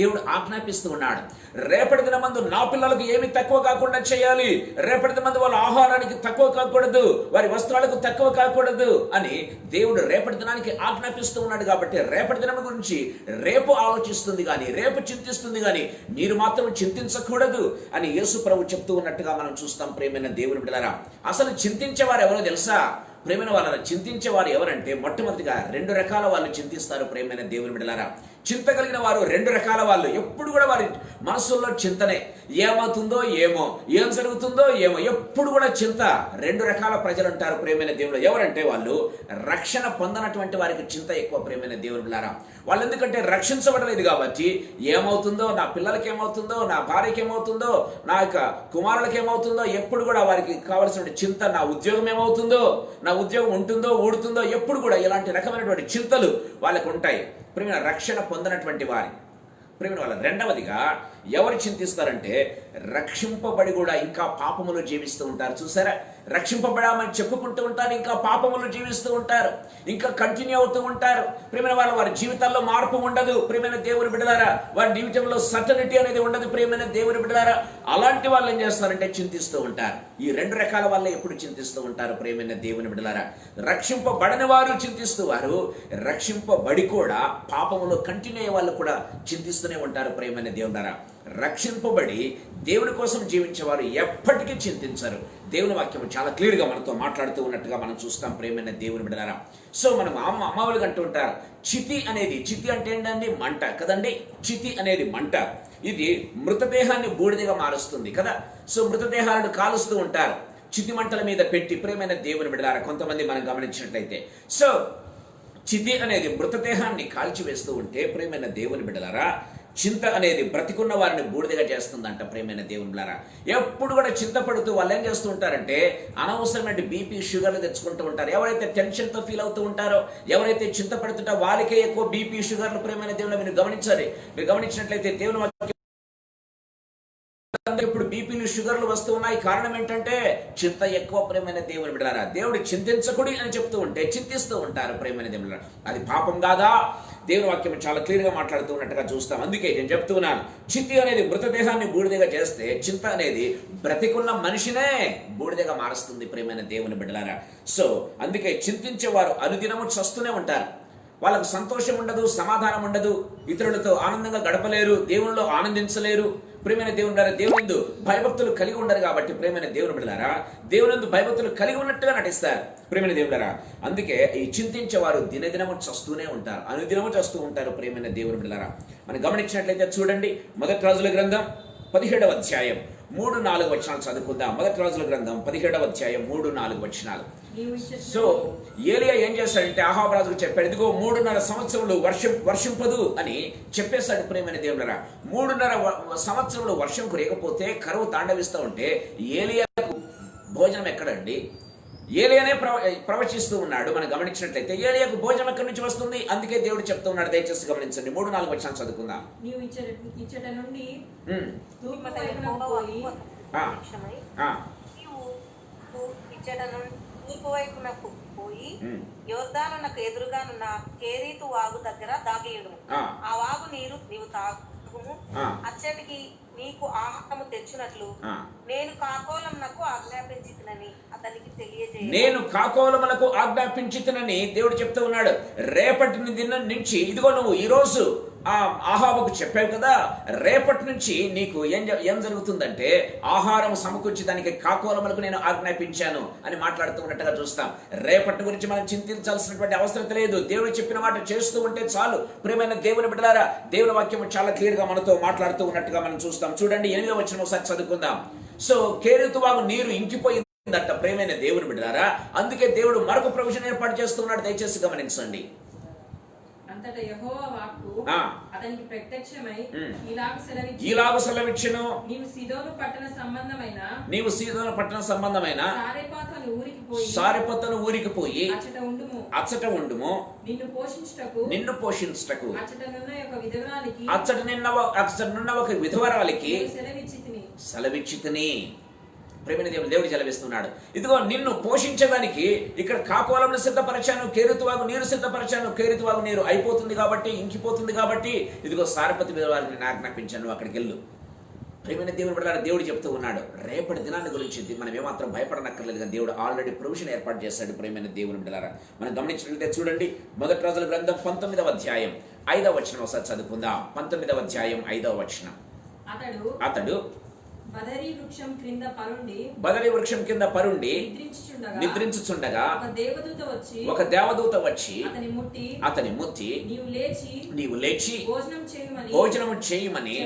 [SPEAKER 1] దేవుడు ఆజ్ఞాపిస్తూ ఉన్నాడు, రేపటి దినమందు నా పిల్లలకు ఏమి తక్కువ కాకుండా చేయాలి, రేపటి దినమందు వాళ్ళ ఆహారానికి తక్కువ కాకూడదు, వారి వస్త్రాలకు తక్కువ కాకూడదు అని దేవుడు రేపటి దినానికి ఆజ్ఞాపిస్తూ ఉన్నాడు. కాబట్టి రేపటి దినం గురించి రేపు ఆలోచిస్తుంది కానీ, రేపు చింతిస్తుంది కానీ మీరు మాత్రం చింతించకూడదు అని యేసు ప్రభు చెప్తూ ఉన్నట్టుగా మనం చూస్తాం ప్రియమైన దేవుని బిడ్డలారా. అసలు చింతించేవారు ఎవరో తెలుసా ప్రేమైన వాళ్ళ? చింతించేవారు ఎవరంటే మొట్టమొదటిగా 2 రకాల వాళ్ళు చింతిస్తారు ప్రేమైన దేవుని బిడ్డలారా. చింత కలిగిన వారు 2 రకాల వాళ్ళు. ఎప్పుడు కూడా వారి మనసుల్లో చింతనే. ఏమవుతుందో ఏమో, ఏం జరుగుతుందో ఏమో, ఎప్పుడు కూడా చింత. 2 రకాల ప్రజలు ఉంటారు ప్రేమైన దేవుడు. ఎవరంటే వాళ్ళు రక్షణ పొందనటువంటి వారికి చింత ఎక్కువ ప్రేమైన దేవుని బిడ్డలారా. వాళ్ళు ఎందుకంటే రక్షించబడలేదు కాబట్టి ఏమవుతుందో, నా పిల్లలకి ఏమవుతుందో, నా భార్యకి ఏమవుతుందో, నా యొక్క కుమారులకి ఏమవుతుందో, ఎప్పుడు కూడా వారికి కావలసిన చింత. నా ఉద్యోగం ఏమవుతుందో, నా ఉద్యోగం ఉంటుందో ఊడుతుందో, ఎప్పుడు కూడా ఇలాంటి రకమైనటువంటి చింతలు వాళ్ళకు ఉంటాయి ప్రేమ రక్షణ పొందినటువంటి వారి. ప్రేమ వాళ్ళ రెండవదిగా ఎవరు చింతిస్తారంటే రక్షింపబడి కూడా ఇంకా పాపములు జీవిస్తూ ఉంటారు. చూసారా, రక్షింపబడామని చెప్పుకుంటూ ఉంటారు, ఇంకా పాపములు జీవిస్తూ ఉంటారు, ఇంకా కంటిన్యూ అవుతూ ఉంటారు. ప్రేమైన వాళ్ళ వారి జీవితాల్లో మార్పు ఉండదు ప్రియమైన దేవుని బిడ్డలారా. వారి జీవితంలో సర్టనిటీ అనేది ఉండదు ప్రియమైన దేవుని బిడ్డలారా. అలాంటి వాళ్ళు ఏం చేస్తారంటే చింతిస్తూ ఉంటారు. ఈ 2 రకాల వాళ్ళే ఎప్పుడు చింతిస్తూ ఉంటారు ప్రియమైన దేవుని బిడ్డలారా. రక్షింపబడని వారు చింతిస్తూ వారు, రక్షింపబడి కూడా పాపములో కంటిన్యూ అయ్యే వాళ్ళు కూడా చింతిస్తూనే ఉంటారు ప్రియమైన దేవుడారా. రక్షింపబడి దేవుని కోసం జీవించేవారు ఎప్పటికీ చింతించరు. దేవుని వాక్యం చాలా క్లియర్గా మనతో మాట్లాడుతూ ఉన్నట్టుగా మనం చూస్తాం ప్రియమైన దేవుని బిడ్డలారా. సో మనం అమ్మవాళ్ళు అంటూ ఉంటారు చితి అనేది. చితి అంటే ఏంటండి? మంట కదండి. చితి అనేది మంట. ఇది మృతదేహాన్ని బూడిదగా మారుస్తుంది కదా. సో మృతదేహాలను కాలుస్తూ ఉంటారు చితి మంటల మీద పెట్టి ప్రియమైన దేవుని బిడ్డలారా. కొంతమంది మనం గమనించినట్లయితే సో చితి అనేది మృతదేహాన్ని కాల్చివేస్తూ ఉంటే ప్రియమైన దేవుని బిడ్డలారా, చింత అనేది బ్రతికున్న వారిని బూడిదగా చేస్తుందంట ప్రియమైన దేవుని బిడ్డలారా. ఎప్పుడు కూడా చింతపడుతూ వాళ్ళు ఏం చేస్తూ ఉంటారంటే అనవసరమైన బీపీ షుగర్లు తెచ్చుకుంటూ ఉంటారు. ఎవరైతే టెన్షన్తో ఫీల్ అవుతూ ఉంటారో, ఎవరైతే చింతపడుతుంటారో వాళ్ళకే ఎక్కువ బీపీ షుగర్లు ప్రియమైన దేవుని మీరు గమనించాలి. మీరు గమనించినట్లయితే దేవుని ఇప్పుడు బీపీలు షుగర్లు వస్తూ ఉన్నాయి. కారణం ఏంటంటే చింత ఎక్కువ ప్రేమైన దేవుని బిడ్డలారా. దేవుడు చింతించకుడి అని చెప్తూ ఉంటే చింతిస్తూ ఉంటారు ప్రేమైన దేవుని బిడ్డలారా. అది పాపం కాదా? దేవుని వాక్యం చాలా క్లియర్ గా మాట్లాడుతూ ఉన్నట్టుగా చూస్తాం. అందుకే నేను చెప్తూ ఉన్నాను, చితి అనేది మృతదేహాన్ని బూడిదగా చేస్తే చింత అనేది బ్రతికున్న మనిషినే బూడిదగా మారుస్తుంది ప్రేమైన దేవుని బిడ్డలారా. సో అందుకే చింతించేవారు అనుదినము చస్తూనే ఉంటారు. వాళ్ళకు సంతోషం ఉండదు, సమాధానం ఉండదు, ఇతరులతో ఆనందంగా గడపలేరు, దేవునిలో ఆనందించలేరు. ప్రేమైన దేవుని బిడ్డలారా, దేవునిందు భయభక్తులు కలిగి ఉండరు కాబట్టి ప్రేమైన దేవుని బిడ్డలారా దేవునిందు భయభక్తులు కలిగి ఉన్నట్టుగా నటిస్తారు ప్రేమైన దేవుని బిడ్డలారా. అందుకే ఈ చింతించేవారు దినదినము చస్తూనే ఉంటారు, అనుదినము చస్తూ ఉంటారు ప్రేమైన దేవుని బిడ్డలారా. మనం గమనించినట్లయితే చూడండి, 1 రాజుల గ్రంథం 17వ అధ్యాయం 3-4 వచనాలు చదువుకుందాం. మొదటి రోజుల గ్రంథం 17వ అధ్యాయం 3-4 వచనాలు. సో ఏలియా ఏం చేశాడంటే అహాబు రాజుకు చెప్పాడు, ఇదిగో 3.5 సంవత్సరములు వర్షింపదు అని చెప్పేశాడు. ప్రేమైన దేవులరా, 3.5 సంవత్సరములు వర్షం కురియకపోతే కరువు తాండవిస్తూ ఉంటే ఏలియాకు భోజనం ఎక్కడండి? ఏలియానే ప్రవచిస్తూ ఉన్నాడు. మనం గమనించినట్లయితే ఏలియాకు భోజనం ఎక్కడి నుంచి వస్తుంది? అందుకే దేవుడు చెప్తూ ఉన్నాడు. దయచేసి గమనించండి. 3-4 వచనాలు చదువుకుందాం.
[SPEAKER 2] తూర్పు వైపునకు పోయి యోర్దానునకు ఎదురుగానున్న కేరీతు వాగు దగ్గర దాగియుడు. ఆ వాగు నీరు నీవు తాగుము. అచ్చటికి నీకు ఆహారము తెచ్చినట్లు నేను కాకోలమునకు ఆజ్ఞాపించితినని అతనికి తెలియజేయ.
[SPEAKER 1] నేను కాకోలములకు ఆజ్ఞాపించితినని దేవుడు చెప్తూ ఉన్నాడు. రేపటి దినం నుంచి ఇదిగో నువ్వు ఈ రోజు ఆహాబుకు చెప్పావు కదా, రేపటి నుంచి నీకు ఏం జరుగుతుందంటే ఆహారం సమకూర్చి దానికి కాకోలములకు నేను ఆజ్ఞాపించాను అని మాట్లాడుతూ ఉన్నట్టుగా చూస్తాం. రేపటి గురించి మనం చింతించాల్సినటువంటి అవసరం లేదు. దేవుడు చెప్పిన మాట చేస్తూ ఉంటే చాలు. ప్రియమైన దేవుని బిడ్డలారా, దేవుని వాక్యం చాలా క్లియర్ గా మనతో మాట్లాడుతూ ఉన్నట్టుగా మనం చూస్తాం. చూడండి 8వ వచనం ఒకసారి చదువుకుందాం. సో కేరీతు వాగు నీరు ఇంకిపోయిందట. ప్రియమైన దేవుని బిడ్డలారా, అందుకే దేవుడు మరొక ప్రొవిజన్ ఏర్పాటు చేస్తున్నాడు. దయచేసి గమనించండి.
[SPEAKER 3] అంతటా యెహోవా వాక్కు అతనికి ప్రత్యక్షమై
[SPEAKER 1] ఈలాగు సెలవిచ్చెను,
[SPEAKER 3] నీవు సీదోను
[SPEAKER 1] పట్టణ సంబంధమైన సారెపతను ఊరికి పోయి అచ్చట ఉండుము. నిన్ను పోషించుటకు అచ్చటనున్న ఒక విధవరాలికి సెలవిచ్చితిని. ప్రేమైన దేవుడు సెలవిస్తున్నాడు, ఇదిగో నిన్ను పోషించడానికి ఇక్కడ కాకోలంను సిద్ధపరిచాను, కేరుతువాగు నీరు సిద్ధపరిచాను. కేరుతువాగు నీరు అయిపోతుంది కాబట్టి, ఇంకిపోతుంది కాబట్టి, ఇదిగో సారపతి విధవరాలిని నేను ఆజ్ఞాపించాను, అక్కడికి వెళ్ళు. ప్రేమైన దేవుని బిడ్డలారా, దేవుడు చెప్తూ ఉన్నాడు రేపటి దినాన్ని గురించి మనం ఏమాత్రం భయపడనక్కర్లేదు, కానీ దేవుడు ఆల్రెడీ ప్రొవిజన్ ఏర్పాటు చేశాడు. ప్రేమైన దేవుని బిడ్డలారా, మనం గమనించినట్లయితే చూడండి మొదటి రోజుల గ్రంథం 19వ అధ్యాయం 5వ వచనం ఒకసారి చదువుకుందాం. 19వ అధ్యాయం 5వ వచనం. అతడు బదరీ వృక్షం కింద పరుండి నిద్రించుచుండగా ఒక దేవదూత వచ్చి అతని ముట్టి నీవు లేచి భోజనము చేయమని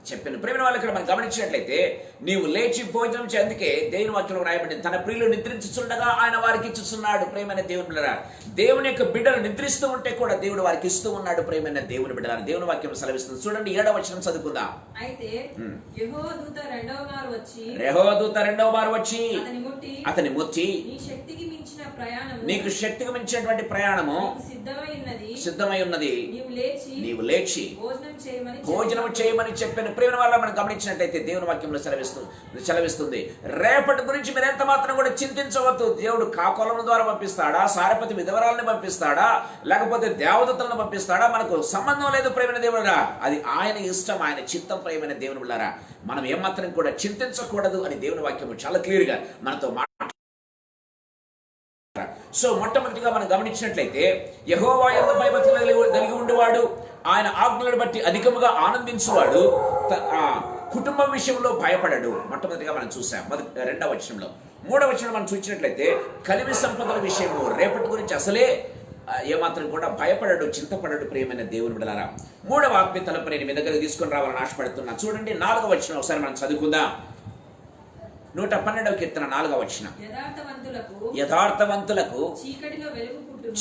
[SPEAKER 1] చెప్పాను. ప్రేమ వాళ్ళు ఇక్కడ మనం గమనించినట్లయితే నీవు లేచి భోజనం చేందుకే దేవుని వాక్యంలో రాయబడింది, తన ప్రియులు నిద్రించుచుండగా ఆయన వారికి ఇచ్చుచున్నాడు. ప్రేమైన దేవుని బిడ్డలారా, దేవుని యొక్క బిడ్డలు నిద్రిస్తూ ఉంటే కూడా దేవుడు వారికి ఇస్తూ ఉన్నాడు. ప్రేమైన దేవుని బిడ్డలారా, దేవుని వాక్యం సెలవిస్తుంది. చూడండి 7వ వచనం చదువుకుందాం.
[SPEAKER 3] అయితే యెహోవా దూత రెండవ మారు వచ్చి అతని ముట్టి నీకు శక్తికి మించినటువంటి ప్రయాణము సిద్ధమై ఉన్నది, నీవు లేచి భోజనం చేయమని చెప్పిన. ప్రేమ వల్ల మనం గమనించినట్లయితే దేవుని వాక్యంలో సెలవిస్తుంది రేపటి గురించి మీరు ఎంత మాత్రం కూడా చింతించవద్దు. దేవుడు కాకోలం ద్వారా పంపిస్తాడా, సారపతి విధవరాలను పంపిస్తాడా, లేకపోతే దేవదూతలను పంపిస్తాడా, మనకు సంబంధం లేదు. ప్రేమైన దేవుడా, అది ఆయన ఇష్టం, ఆయన చిత్తం. ప్రేమైన దేవుని బిడ్డలారా, మనం ఏమాత్రం కూడా చింతించకూడదు అని దేవుని వాక్యం చాలా క్లియర్ గా మనతో సో మొట్టమొదటిగా మనం గమనించినట్లయితే యెహోవా యందు భయభక్తులు కలిగి ఉండేవాడు, ఆయన ఆజ్ఞలను బట్టి అధికముగా ఆనందించువాడు, కుటుంబం విషయంలో భయపడడు. మొట్టమొదటిగా మనం చూసాం 2వ వచనంలో. 3వ వచనం మనం చూసినట్లయితే కలిమి సంపదల విషయము, రేపటి గురించి అసలే ఏమాత్రం కూడా భయపడడు, చింతపడడు. ప్రియమైన దేవుని బిడ్డలారా, 3వ ఆత్మీయ తలపు నేను మీ దగ్గర తీసుకొని రావాలని ఆశపడుతున్నా. చూడండి 4వ వచనం ఒకసారి మనం చదువుకుందాం. 112వ కీర్తన 4వ వచనం. యథార్థవంతులకు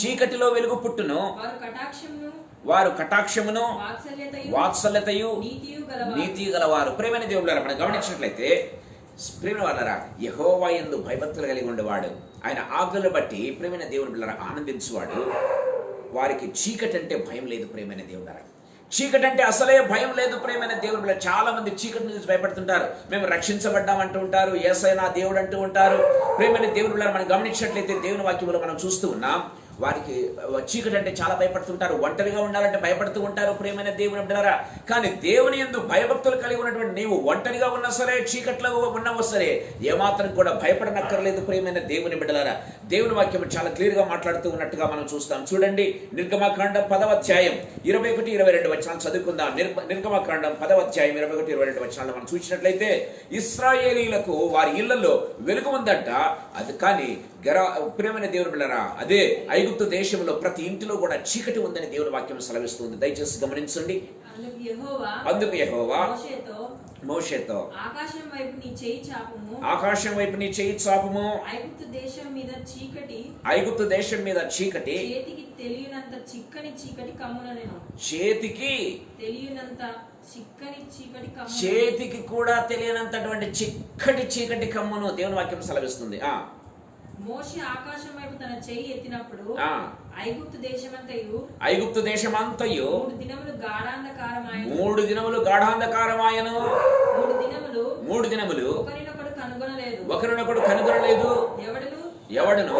[SPEAKER 3] చీకటిలో వెలుగు పుట్టును, వారు కటాక్షమును వాత్సల్యతయు నీతియు గలవారు. ప్రేమైన దేవులారా, మనం గమనించినట్లయితే ప్రేమ వాళ్ళరా, యెహోవా యందు భయభక్తులు కలిగి ఉండేవాడు, ఆయన ఆజ్ఞలను బట్టి ప్రేమైన దేవుని బిడ్డలారా ఆనందించువాడు, వారికి చీకటి అంటే భయం లేదు. ప్రేమైన దేవులారా, చీకటి అంటే అసలే భయం లేదు. ప్రేమైన దేవుని బిడ్డ చాలా మంది చీకటి నుంచి భయపడుతుంటారు. మేము రక్షించబడ్డాం అంటూ ఉంటారు, యేసయ్య నా దేవుడు అంటూ ఉంటారు. ప్రేమైన దేవుని బిడ్డ మనం గమనించినట్లయితే దేవుని వాక్యంలో మనం చూస్తూ ఉన్నాం, వారికి చీకటి అంటే చాలా భయపడుతుంటారు, ఒంటరిగా ఉండాలంటే భయపడుతూ ఉంటారు. ప్రేమైన దేవుని బిడ్డలారా, కానీ దేవుని యందు భయభక్తులు కలిగి ఉన్నటువంటి నీవు ఒంటరిగా ఉన్నా సరే, చీకట్లో ఉన్నావో సరే, ఏమాత్రం కూడా భయపడనక్కర్లేదు. ప్రేమైన దేవుని బిడ్డలారా, దేవుని వాక్యం చాలా క్లియర్ గా మాట్లాడుతూ ఉన్నట్టుగా మనం చూస్తాం. చూడండి నిర్గమకాండం 10వ అధ్యాయం 21-22 వచనాలు చదువుకుందాం. నిర్గమకాండం 10వ అధ్యాయం 21-22 వచనాలు మనం చూసినట్లయితే ఇశ్రాయేలీయులకు వారి ఇళ్లలో వెలుగు ఉందంట, అది కానీ ప్రేమైన దేవుని బిడ్డలారా, అదే ఐగుప్తు దేశంలో ప్రతి ఇంటిలో కూడా చీకటి ఉందని దేవుని వాక్యం సెలవిస్తుంది. దయచేసి గమనించండి. అందుకు యెహోవా మోషేతో
[SPEAKER 4] ఆకాశం వైపు నీ చేయి
[SPEAKER 3] చాపుము
[SPEAKER 4] ఐగుప్తు దేశం మీద చీకటి చేతికి తెలియనంత చిక్కని చీకటి కమ్ముననెను.
[SPEAKER 3] చేతికి కూడా తెలియనంతటువంటి చిక్కటి చీకటి కమ్మును దేవుని వాక్యం సెలవిస్తుంది.
[SPEAKER 4] మోషే ఆకాశం వైపు తన చెయ్యి ఎత్తినప్పుడు ఐగుప్తు దేశమంతయు 3 దినములు గాఢాంధకారమాయను. 3 దినములు ఒకరినొకడు కనుగొనలేదు. ఎవడును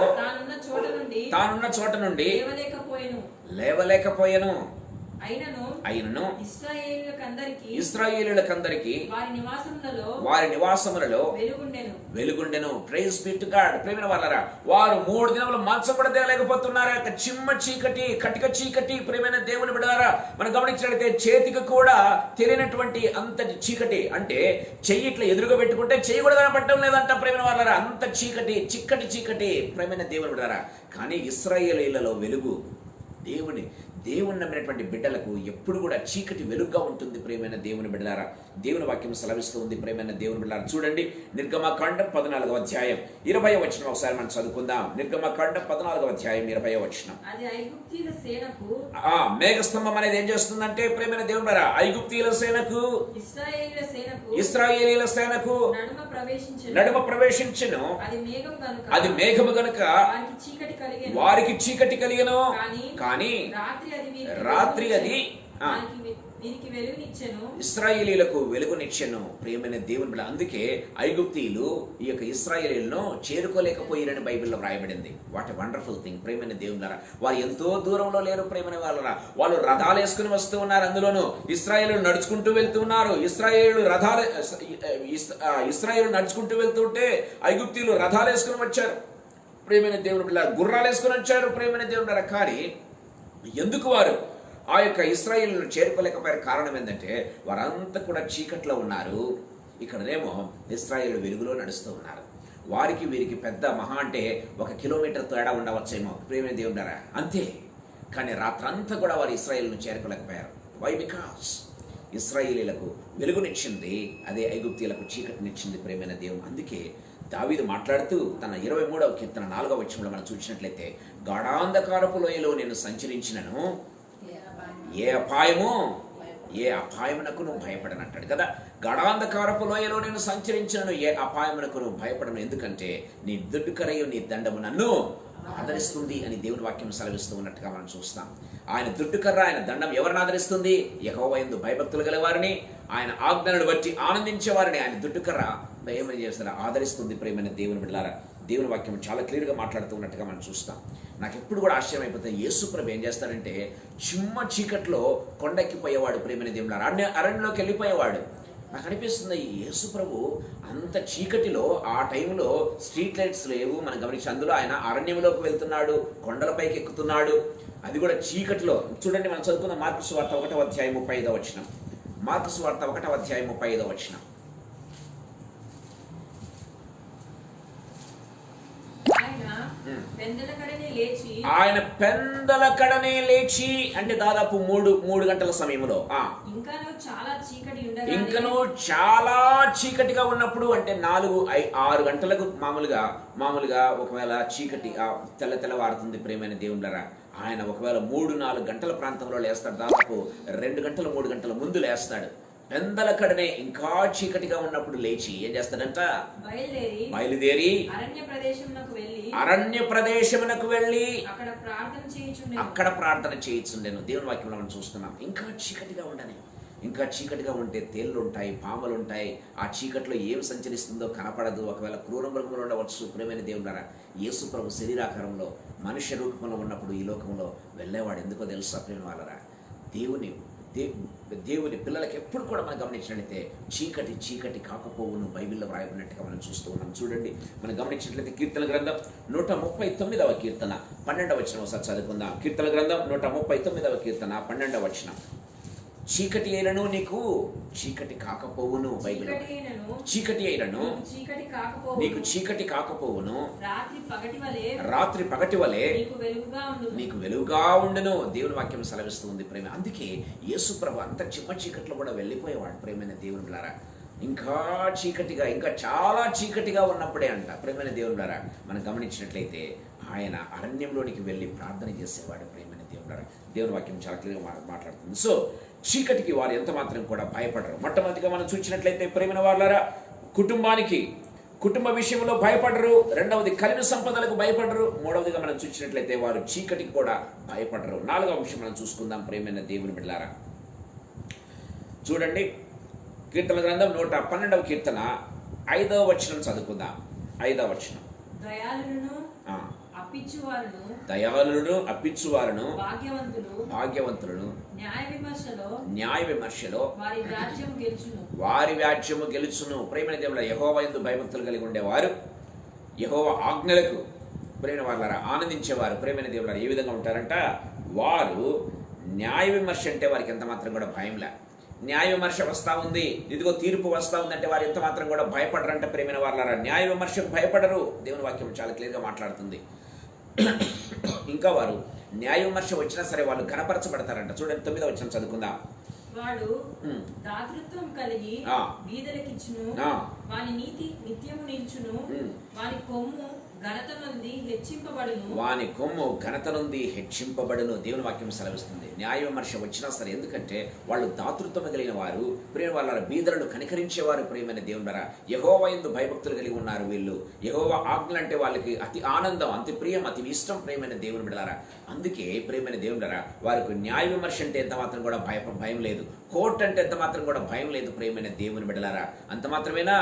[SPEAKER 4] తానున్న చోట నుండి లేవలేకపోయెను. అయినను ఇశ్రాయేలీయులకందరికి వారి నివాసములలో వెలుగుండెను. Praise be to God. ప్రేమైన వాళ్ళరా, వారు 3 దినములు మంచం కూడా తేలేకపోతున్నారా? చిమ్మ చీకటి, కటిక చీకటి. ప్రేమైన దేవుని బిడ్డలారా, మనం గమనించినట్లయితే చేతికి కూడా తెలియనటువంటి అంతటి చీకటి. అంటే చెయ్యి ఇట్లా ఎదురుగా పెట్టుకుంటే చెయ్యి కూడా కనపడటం లేదంట. ప్రేమైన వాళ్ళరా, అంత చీకటి, చిక్కటి చీకటి. ప్రేమైన దేవుని బిడ్డలారా, కానీ ఇశ్రాయేలీయులలో వెలుగు. దేవుని నమ్మినటువంటి బిడ్డలకు ఎప్పుడు కూడా చీకటి వెలుగుగా ఉంటుంది. ప్రేమైన దేవుని బిడ్డలారా, దేవుని వాక్యం సెలవిస్తూ ఉంది. ప్రేమైన దేవుని బిడ్డలారా, చూడండి నిర్గమకాండం 14వ అధ్యాయం 20వ వచనం ఒకసారి మనం చదువుకుందాం. నిర్గమకాండం 14వ అధ్యాయం 20వ వచనం. మేఘస్తంభం అనేది ఏం చేస్తుందంటే ప్రేమైన దేవుని బిడ్డలారా, ఐగుప్తీయుల సేనకు ఇశ్రాయేలీయుల సేనకు నడుమ ప్రవేశించెను. అది మేఘము గనుక వారికి చీకటి కలిగెను. కానీ రాత్రి అది ఇశ్రాయేలీయులకు వెలుగునిచ్చెను. ప్రియమైన దేవుని బిడ్డ, అందుకే ఐగుప్తీయులు ఈ యొక్క ఇశ్రాయేలీయులను చేరుకోలేకపోయారని బైబిల్లో వ్రాయబడింది. What a wonderful thing. ప్రియమైన దేవుని బిడ్డ, వారు ఎంతో దూరంలో లేరు. ప్రియమైన వాళ్ళరా, వాళ్ళు రథాలు వేసుకుని వస్తూ ఉన్నారు. అందులోనూ ఇశ్రాయేలీయులు నడుచుకుంటూ వెళ్తూ ఉన్నారు. ఇశ్రాయేలు నడుచుకుంటూ వెళ్తుంటే ఐగుప్తీయులు రథాలు వేసుకుని వచ్చారు. ప్రియమైన దేవుని బిడ్డ, గుర్రాలు వేసుకుని వచ్చారు. ప్రియమైన దేవుని బిడ్డ, కానీ ఎందుకు వారు ఆ యొక్క ఇశ్రాయేలును చేరుకోలేకపోయారు? కారణం ఏంటంటే వారంతా కూడా చీకట్లో ఉన్నారు. ఇక్కడనేమో ఇశ్రాయేలు వెలుగులో నడుస్తూ ఉన్నారు. వారికి వీరికి పెద్ద మహా అంటే 1 కిలోమీటర్ తేడా ఉండవచ్చేమో. ప్రియమైన దేవుడారా, అంతే. కానీ రాత్రంతా కూడా వారు ఇశ్రాయేలును చేరుకోలేకపోయారు. వై? బికాస్ ఇశ్రాయేలీలకు వెలుగునిచ్చింది, అదే ఐగుప్తీయులకు చీకటినిచ్చింది. ప్రియమైన దేవుడు, అందుకే దావీదు మాట్లాడుతూ తన 23వ కీర్తన 4వ వచనంలో మనం చూసినట్లయితే, గాఢాంధకారపు లోయలో నేను సంచరించినను ఏ అపాయమునకు నువ్వు భయపడనంటాడు కదా. గాఢాంధకారపు లోయలో నేను సంచరించినను ఏ అపాయమునకు నువ్వు భయపడను, ఎందుకంటే నీ దుడ్డుకరయు నీ దండము నన్ను ఆదరిస్తుంది అని దేవుని వాక్యం సెలవిస్తూ ఉన్నట్టుగా మనం చూస్తాం. ఆయన దుడ్డుకర్ర, ఆయన దండం ఎవరిని ఆదరిస్తుంది? యెహోవా యందు భయభక్తులు గల వారిని, ఆయన ఆజ్ఞలను బట్టి ఆనందించే వారిని ఆయన దుడ్డుకర్ర ఏమని చేస్తారా? ఆదరిస్తుంది. ప్రేమైన దేవుని బిడ్డలారా, దేవుని వాక్యం చాలా క్లియర్గా మాట్లాడుతూ ఉన్నట్టుగా మనం చూస్తాం. నాకు ఎప్పుడు కూడా ఆశ్చర్యం అయిపోతుంది, యేసుప్రభు ఏం చేస్తారంటే చిమ్మ చీకట్లో కొండెక్కిపోయేవాడు. ప్రేమైన దేవుడు అరణ్యంలోకి వెళ్ళిపోయేవాడు. నాకు అనిపిస్తుంది యేసుప్రభు అంత చీకటిలో, ఆ టైంలో స్ట్రీట్ లైట్స్ లేవు మనం గమనించి, అందులో ఆయన అరణ్యంలోకి వెళ్తున్నాడు, కొండలపైకి ఎక్కుతున్నాడు, అది కూడా చీకటిలో. చూడండి, మనం చదువుకున్న మార్కు సువార్త 1వ అధ్యాయం 35వ వచనం. మార్కు సువార్త 1వ అధ్యాయం 35వ వచనం. ఆయన పెందల కడనే లేచి, అంటే దాదాపు 3 గంటల సమయంలో, ఇంకనూ చాలా చీకటిగా ఉన్నప్పుడు, అంటే 4-6 గంటలకు మామూలుగా ఒకవేళ చీకటి తెల్లవారుతుంది. ప్రేమైన దేవుళ్ళరా, ఆయన ఒకవేళ 3-4 గంటల ప్రాంతంలో లేస్తాడు. దాదాపు 2 గంటలు 3 గంటల ముందు లేస్తాడు. పెందల కడనే ఇంకా చీకటిగా ఉన్నప్పుడు లేచి ఏం చేస్తాడంట? బయలుదేరి అరణ్య ప్రదేశమునకు వెళ్ళి అక్కడ ప్రార్థన చేయించుండెను. దేవుని వాక్యంలో మనం చూస్తున్నాం. ఇంకా చీకటిగా ఉండని, ఇంకా చీకటిగా ఉంటే తేళ్ళు ఉంటాయి, పాములు ఉంటాయి. ఆ చీకట్లో ఏం సంచరిస్తుందో కనపడదు. ఒకవేళ క్రూర మృగములు ఉండవచ్చు. ప్రియమైన దేవుడారా, యేసు ప్రభు శరీరాకారంలో మనుష్య రూపంలో ఉన్నప్పుడు ఈ లోకంలో వెళ్ళేవాడు. ఎందుకో తెలుసా ప్రేమ వాళ్ళరా? దేవుని పిల్లలకి ఎప్పుడు కూడా మనం గమనించినట్లయితే చీకటి కాకపోవును బైబిల్లో వ్రాయబడినట్టుగా మనం చూస్తూ ఉన్నాం. చూడండి, మనం గమనించినట్లయితే కీర్తన గ్రంథం 139వ కీర్తన 12వ వచనం ఒకసారి చదువుకుందాం. కీర్తన గ్రంథం 139వ కీర్తన 12వ వచనం. చీకటి అయినను నీకు చీకటి కాకపోవును. బైబిల్ చీకటి అయినను నీకు చీకటి కాకపోవును, రాత్రి పగటి వలె నీకు వెలుగుగా ఉండును. దేవుని వాక్యం సెలవిస్తుంది ప్రేమ. అందుకే యేసు ప్రభు అంత చిమ్మ చీకట్లో కూడా వెళ్ళిపోయేవాడు ప్రేమైన దేవుని బిడ్డలారా. ఇంకా చీకటిగా, ఇంకా చాలా చీకటిగా ఉన్నప్పుడే అంట ప్రేమైన దేవుని బిడ్డలారా మనం గమనించినట్లయితే ఆయన అరణ్యంలోనికి వెళ్ళి ప్రార్థన చేసేవాడు ప్రేమైన దేవుని బిడ్డలారా. దేవుని వాక్యం చాలా క్లియర్గా మాట్లాడుతుంది. సో చీకటికి వారు ఎంత మాత్రం కూడా భయపడరు. మొట్టమొదటిగా మనం చూసినట్లయితే ప్రేమైన వాళ్ళారా, కుటుంబ విషయంలో భయపడరు. రెండవది కలిమి సంపదలకు భయపడరు. మూడవదిగా మనం చూసినట్లయితే వారు చీకటికి కూడా భయపడరు. నాలుగవ విషయం మనం చూసుకుందాం ప్రేమైన దేవుని బిడ్డలారా. చూడండి, కీర్తన గ్రంథం 112వ కీర్తన 5వ వచనం చదువుకుందాం. 5వ వచనం. దయాళులను అప్పించువారును భాగ్యవంతులను న్యాయ విమర్శలో వారి వ్యాజ్యము గెలుచును. ప్రేమైన దేవుల యెహోవా యందు భయభక్తులు కలిగి ఉండేవారు, యెహోవా ఆజ్ఞలకు ప్రేమైన వాళ్ళారా ఆనందించేవారు. ప్రేమైన దేవులారా ఏ విధంగా ఉంటారంట, వారు న్యాయ విమర్శ అంటే వారికి ఎంత మాత్రం కూడా భయంలే. న్యాయ విమర్శ వస్తూ ఉంది, ఇదిగో తీర్పు వస్తూ ఉందంటే వారు ఎంత మాత్రం కూడా భయపడరంట ప్రేమైన వాళ్ళారా. న్యాయ విమర్శకు భయపడరు. దేవుని వాక్యం చాలా క్లియర్గా మాట్లాడుతుంది. ఇంకా వారు న్యాయ విమర్శ వచ్చినా సరే వాళ్ళు ఘనపరచబడతారంట. చూడండి 9వ వచనం చదువుకుందాం.
[SPEAKER 3] వాడు దాతృత్వం కలిగి బీదలకిచ్చును, వాని నీతి నిత్యము నిల్చును, వాని కొమ్ము ఘనత నుండి హెచ్చింపబడును. దేవుని వాక్యం సెలవిస్తుంది. న్యాయ విమర్శ వచ్చినా సరే, ఎందుకంటే వాళ్ళు దాతృత్వం కలిగిన వారు, ప్రేమ వాళ్ళ బీదలను కనికరించేవారు. ప్రేమైన దేవుని ద్వారా యెహోవా యందు భయభక్తులు కలిగి ఉన్నారు వీళ్ళు. యెహోవా ఆజ్ఞలు అంటే వాళ్ళకి అతి ఆనందం, అతి ప్రియం, అతి ఇష్టం ప్రేమైన దేవుని బిడ్డలారా. అందుకే ప్రేమైన దేవుని ద్వారా వారికి న్యాయ విమర్శ అంటే ఎంత మాత్రం కూడా భయం లేదు. కోర్టు అంటే ఎంత మాత్రం కూడా భయం లేదు ప్రేమైన దేవుని బిడ్డలారా. అంత మాత్రమేనా,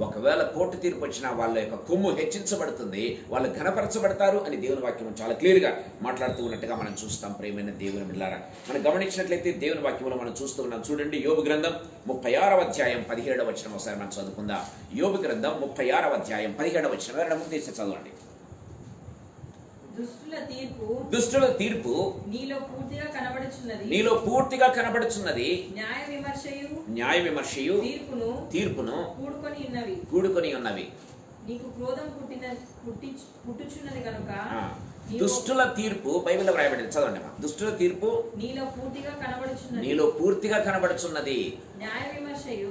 [SPEAKER 3] ఒకవేళ కోర్టు తీర్పు వచ్చినా వాళ్ళ యొక్క కొమ్ము హెచ్చించబడుతుంది, వాళ్ళు ఘనపరచబడతారు అని దేవుని వాక్యం చాలా క్లియర్గా మాట్లాడుతూ ఉన్నట్టుగా మనం చూస్తాం ప్రేమైన దేవుని బిడ్డలారా. మనం గమనించినట్లయితే దేవుని వాక్యంలో మనం చూస్తూ ఉన్నాం. చూడండి, యోబు గ్రంథం 36వ అధ్యాయం 17వ వచనం ఒకసారి మనం చదువుకుందాం. యోబు గ్రంథం 36వ అధ్యాయం 17వ వచనం ఎవరైనా ముందు తీసి చదవండి. దుష్టుల తీర్పు నీలో పూర్తిగా కనబడుచున్నది, న్యాయ విమర్శయు తీర్పును కూడుకొని ఉన్నవి. నీకు క్రోధం పుట్టుచున్నది కనుక
[SPEAKER 4] దుష్టుల తీర్పు బైబిల్లో వ్రాయబడింది. చదవండి. దుష్టుల తీర్పు నీలో పూర్తిగా కనబడుచున్నది, న్యాయ విమర్శయు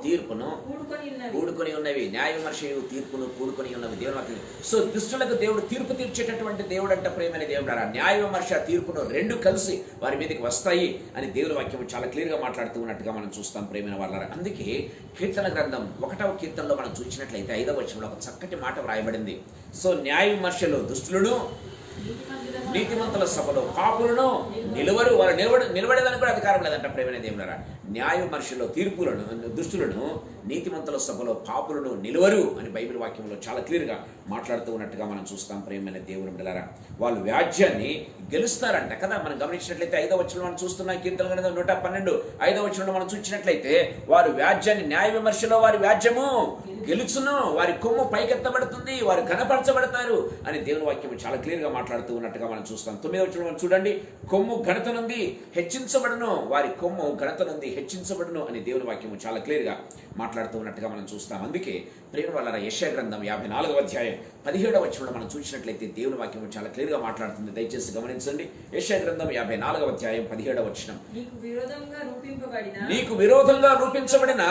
[SPEAKER 4] తీర్పును కూడుకొని ఉన్నవి. న్యాయ విమర్శయు తీర్పును కూడుకొని ఉన్నవి. దేవుని వాక్యం. సో దుష్టులకు దేవుడు తీర్పు తీర్చేటటువంటి దేవుడు అంట ప్రేమైన దేవుడారా. న్యాయ విమర్శ తీర్పును రెండు కలిసి వారి మీదకి వస్తాయి అని దేవుని వాక్యం చాలా క్లియర్గా మాట్లాడుతూ ఉన్నట్టుగా మనం చూస్తాం ప్రేమైన వాళ్ళారా. అందుకే కీర్తన గ్రంథం 1వ కీర్తనలో మనం చూసినట్లయితే 5వ వచనంలో ఒక చక్కటి మాట వ్రాయబడింది. సో న్యాయ విమర్శలో దుష్టులను, నీతిమంతుల సభలో పాపులను నిలవరు. వారు నిలబడేదానికి కూడా అధికారం లేదంట ప్రేమైన దేవులారా. న్యాయ విమర్శలో దుష్టులను, నీతిమంతుల సభలో పాపులను నిలవరు అని బైబిల్ వాక్యంలో చాలా క్లియర్గా మాట్లాడుతూ ఉన్నట్టుగా మనం చూస్తాం ప్రేమైన దేవుని బిడ్డలారా. వాళ్ళు వ్యాజ్యాన్ని గెలుస్తారంట కదా. మనం గమనించినట్లయితే 5వ వచనంలో మనం చూస్తున్నాం. కీర్తన గ్రంథం 112 5వ వచనంలో మనం చూసినట్లయితే వారు వ్యాజ్యాన్ని, న్యాయ విమర్శలో వారి వ్యాజ్యము గెలుచును, వారి కొమ్ము పైకెత్తబడుతుంది, వారు ఘనపరచబడతారు అని దేవుని వాక్యం చాలా క్లియర్గా మాట్లాడుతూ ఉన్నట్టుగా మనం చూస్తాం. 9వ వచనం చూడండి. కొమ్ము ఘనత నుండి హెచ్చించబడును, వారి కొమ్ము ఘనత నుండి హెచ్చించబడును అని దేవుని వాక్యము చాలా క్లియర్గా మాట్లాడుతూ ఉన్నట్టుగా మనం చూస్తాం. అందుకే ప్రేమ వల్ల యెషయా గ్రంథం 54వ అధ్యాయం 17వ వచనంలో మనం చూసినట్లయితే దేవుని వాక్యము చాలా క్లియర్గా మాట్లాడుతుంది. దయచేసి గమనించండి. యెషయా గ్రంథం 54వ అధ్యాయం 17వ వచనం. నీకు విరోధంగా రూపించబడిన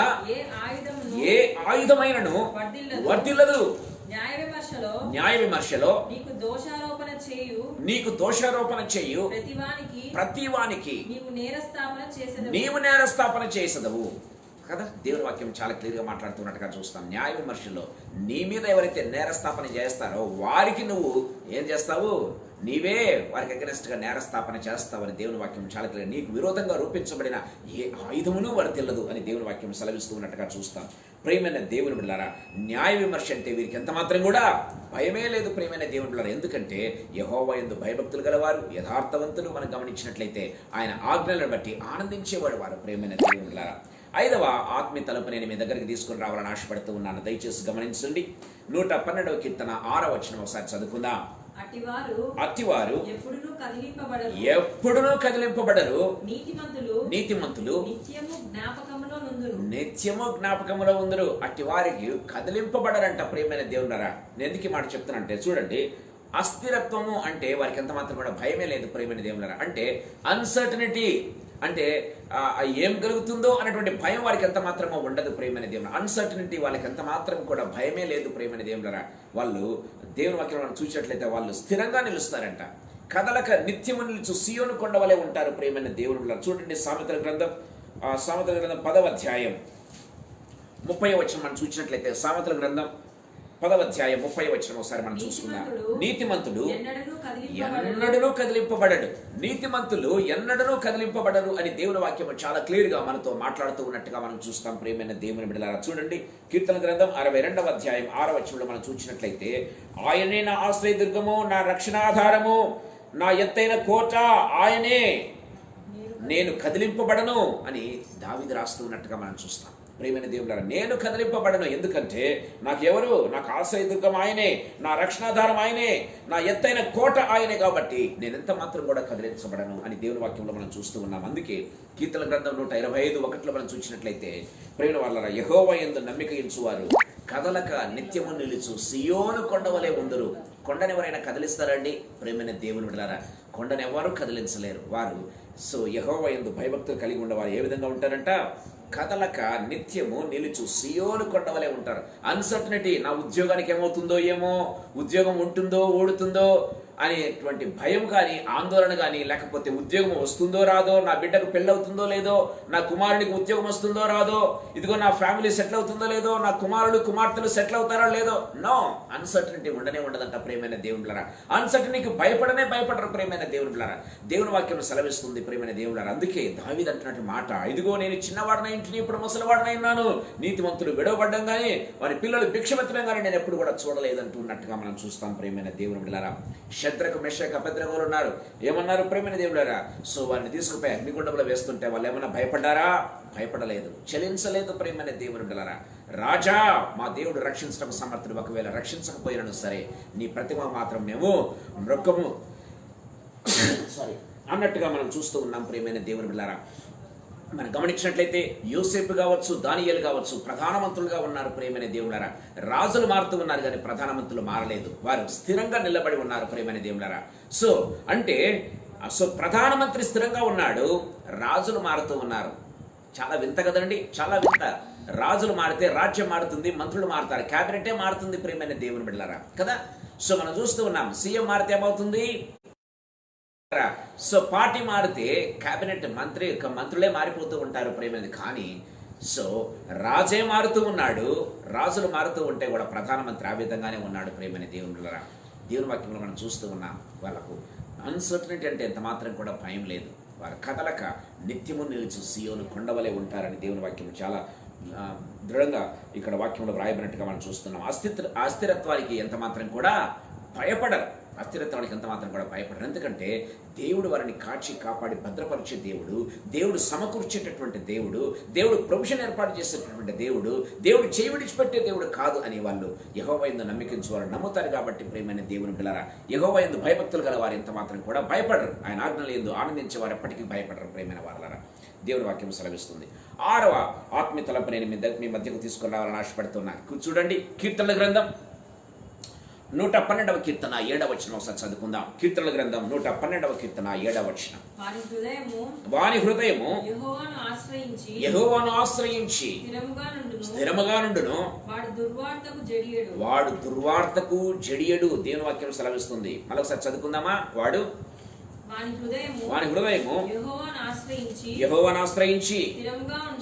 [SPEAKER 4] ఏ ఆయుధమైనను వర్ధిల్లదు. న్యాయ విమర్శలో నీకు దోషారోపణ చేయు ప్రతివానికి నీవు నేరస్థాపన చేసదవు కదా. దేవుని వాక్యం చాలా క్లియర్గా మాట్లాడుతున్నట్టుగా చూస్తాం. న్యాయ విమర్శలో నీ మీద ఎవరైతే నేరస్థాపన చేస్తారో వారికి నువ్వు ఏం చేస్తావు, నీవే వారికి అగెనెస్ట్గా నేరస్థాపన చేస్తావని దేవుని వాక్యం చాలా క్లియర్. నీకు విరోధంగా రూపించబడిన ఏ ఆయుధమును వర్తిల్లదు అని దేవుని వాక్యం సెలవిస్తూ ఉన్నట్టుగా చూస్తాం. ప్రియమైన దేవుని బిడ్డలారా, న్యాయ విమర్శ అంటే వీరికి ఎంత మాత్రం కూడా భయమే లేదు ప్రియమైన దేవుని బిడ్డలారా. ఎందుకంటే యెహోవా యందు భయభక్తులు గలవారు, యథార్థవంతులు. మనం గమనించినట్లయితే ఆయన ఆజ్ఞలను బట్టి ఆనందించేవాడు వారు ప్రియమైన దేవుని బిడ్డలారా. 5వ ఆత్మీయ తలుపు నేను మీ దగ్గరికి తీసుకుని రావాలని ఆశపడుతూ ఉన్నాను. దయచేసి గమనించండి. 112వ కీర్తన 6వ వచనం ఒకసారి చదువుకుందాం.
[SPEAKER 3] అట్టివారు ఎప్పుడునూ కదిలింపబడరు. నీతిమంతులు నిత్యము జ్ఞాపకములో ఉందరు. అట్టి వారికి కదిలింపబడరంట. ప్రియమైన దేవునరా, నేను ఎందుకు ఈ మాట చెప్తానంటే చూడండి, అస్థిరత్వము అంటే వారికి ఎంత మాత్రం కూడా భయమే లేదు. ప్రియమైన దేవునరా, అంటే అన్సర్టనిటీ, అంటే ఏం కలుగుతుందో అనేటువంటి భయం వారికి ఎంత మాత్రమో ఉండదు. ప్రియమైన దేవుని అన్సర్టనిటీ వాళ్ళకి ఎంత మాత్రం కూడా భయమే లేదు. ప్రియమైన దేవునరా, వాళ్ళు దేవుని వాక్యం మనం చూసినట్లయితే వాళ్ళు స్థిరంగా నిలుస్తారంట. కదలక నిత్యము నిలుచు సియోను కొండ వలె ఉంటారు. ప్రియమైన దేవుని చూడండి, సామెతల గ్రంథం 10వ అధ్యాయం 30వ వచనం మనం చూసినట్లయితే, సామెతల గ్రంథం 10వ అధ్యాయం 30వ వచనం ఒకసారి మనం చూసుకుందాం. నీతిమంతుడు ఎన్నడూ కదిలింపబడడు. నీతిమంతులు ఎన్నడూ కదిలింపబడరు అని దేవుని వాక్యం చాలా క్లియర్ గా మనతో మాట్లాడుతూ ఉన్నట్టుగా మనం చూస్తాం. ప్రియమైన దేవుని బిడ్డలారా, చూడండి కీర్తన గ్రంథం 62వ అధ్యాయం 6వ వచనంలో మనం చూసినట్లయితే, ఆయనే నా ఆశ్రయదుర్గము, నా రక్షణాధారము, నా ఎత్తైన కోట ఆయనే, నేను కదిలింపబడను అని దావీదు రాస్తూ ఉన్నట్టుగా మనం చూస్తాం. ప్రియమైన దేవులారా, నేను కదిలింపబడను. ఎందుకంటే నాకు ఆశ్రయదుర్గం ఆయనే, నా రక్షణాధారం ఆయనే, నా ఎత్తైన కోట ఆయనే, కాబట్టి నేను ఎంత మాత్రం కూడా కదిలించబడను అని దేవుని వాక్యంలో మనం చూస్తూ ఉన్నాం. అందుకే కీర్తన గ్రంథం 125:1 మనం చూసినట్లయితే, ప్రియమైన వాళ్ళరా, యెహోవా యందు నమ్మిక ఉంచువారు కదలక నిత్యము నిలుచు సియోను కొండ వలె ఉందరు. కొండని ఎవరైనా కదిలిస్తారండి? ప్రియమైన దేవుని బిడ్డలారా, కొండని ఎవరు కదిలించలేరు. వారు యెహోవా యందు భయభక్తులు కలిగి ఉండేవారు ఏ విధంగా ఉంటారంట? కదలక నిత్యము నిలుచు సియోను కొండ వలె ఉంటారు. అన్సర్టనిటీ, నా ఉద్యోగానికి ఏమవుతుందో ఏమో, ఉద్యోగం ఉంటుందో ఊడుతుందో అనేటువంటి భయం కానీ, ఆందోళన కానీ, లేకపోతే ఉద్యోగం వస్తుందో రాదో, నా బిడ్డకు పెళ్ళవుతుందో లేదో, నా కుమారుడికి ఉద్యోగం వస్తుందో రాదో, ఇదిగో నా ఫ్యామిలీ సెటిల్ అవుతుందో లేదో, నా కుమారుడు కుమార్తెలు సెటిల్ అవుతారో లేదో, నో, అన్సర్టనిటీ ఉండనే ఉండదంట. ప్రియమైన దేవునులారా, అన్సర్టనిటీకి భయపడరు. ప్రియమైన దేవునులారా, దేవుని వాక్యం సెలవిస్తుంది. ప్రియమైన దేవునులారా, అందుకే దావీదు అంటున్నట్టు మాట, ఇదిగో నేను చిన్నవాడిన ఇంటిని ఇప్పుడు ముసలివాడినై ఉన్నాను, నీతిమంతులు విడవబడ్డం కానీ వారి పిల్లలు భిక్షమెత్తడం కానీ నేను ఎప్పుడు కూడా చూడలేదంటున్నట్టుగా మనం చూస్తాం. ప్రియమైన దేవునులారా, షద్రకు మెషకు అబేద్నెగోలు ఉన్నారు. ఏమన్నారు ప్రియమైన దేవులారా? వారిని తీసుకుపోయి అగ్నిగుండంలో వేస్తుంటే వాళ్ళు ఏమన్నా భయపడ్డారా? భయపడలేదు, చలించలేదు. ప్రియమైన దేవుని బిడ్డలారా, రాజా మా దేవుడు రక్షించడం సమర్థుడు, ఒకవేళ రక్షించకపోయినను సరే నీ ప్రతిమ మాత్రం మేము మృక్కము అన్నట్టుగా మనం చూస్తూ ఉన్నాం. ప్రియమైన దేవుని బిడ్డలారా, మనం గమనించినట్లయితే యోసేపు కావచ్చు, దానియేలు కావచ్చు ప్రధానమంత్రులుగా ఉన్నారు. ప్రియమైన దేవులారా, రాజులు మారుతూ ఉన్నారు కానీ ప్రధానమంత్రులు మారలేదు, వారు స్థిరంగా నిలబడి ఉన్నారు. ప్రియమైన దేవులారా, అంటే ప్రధానమంత్రి స్థిరంగా ఉన్నాడు, రాజులు మారుతూ ఉన్నారు. చాలా వింత కదండి, చాలా వింత. రాజులు మారితే రాజ్యం మారుతుంది, మంత్రులు మారుతారు, క్యాబినెటే మారుతుంది. ప్రియమైన దేవుని బిడ్డలారా కదా, మనం చూస్తూ ఉన్నాం. సీఎం మారితే ఏమవుతుంది? పార్టీ మారితే క్యాబినెట్ మంత్రులే మారిపోతూ ఉంటారు. ప్రేమది కానీ రాజే మారుతూ ఉన్నాడు, రాజులు మారుతూ ఉంటే కూడా ప్రధానమంత్రి ఆ విధంగానే ఉన్నాడు. ప్రేమని దేవునులారా, దేవుని వాక్యంలో మనం చూస్తూ ఉన్నాం. వాళ్ళకు అన్సర్టనిటీ అంటే ఎంత మాత్రం కూడా భయం లేదు. వారు కదలక నిత్యము నిలుచు సియోను కొండవలే ఉంటారని దేవుని వాక్యం చాలా దృఢంగా ఇక్కడ వాక్యంలో వ్రాయబడినట్టుగా మనం చూస్తున్నాం. అస్థిరత్వానికి ఎంత మాత్రం కూడా భయపడరు. అస్థిరత్వానికి ఎంత మాత్రం కూడా భయపడరు. ఎందుకంటే దేవుడు వారిని కాచి కాపాడి భద్రపరిచే దేవుడు, దేవుడు సమకూర్చేటటువంటి దేవుడు, దేవుడు ప్రొవిజన్ ఏర్పాటు చేసేటటువంటి దేవుడు, దేవుడు చేయి విడిచిపెట్టే దేవుడు కాదు అని వాళ్ళు యెహోవా యందు నమ్మికించేవారు నమ్ముతారు. కాబట్టి ప్రియమైన దేవుని పిల్లరా, యెహోవా యందు భయభక్తులు గల వారు ఎంత మాత్రం కూడా భయపడరు. ఆయన ఆజ్ఞలు యందు ఆనందించే వారు ఎప్పటికీ భయపడరు. ప్రియమైన వారలారా, దేవుని వాక్యం సెలవిస్తుంది. 6వ ఆత్మీయ తలంపు నేను మీ మధ్యకు తీసుకుని రావాలని ఆశపడుతున్నా. చూడండి, కీర్తనల గ్రంథం 112వ కీర్తన 7వ వచనం ఒకసారి చదువుకుందాం. కీర్తనల గ్రంథం 112వ కీర్తన 7వ వచనం. వాని హృదయము యెహోవాను ఆశ్రయించి స్థిరముగా నుండును, వాడు దుర్వార్తకు జడియడు. దేవుని వాక్యం సెలవిస్తుంది. మరొకసారి చదువుకుందామా. వాని హృదయము యెహోవాను ఆశ్రయించి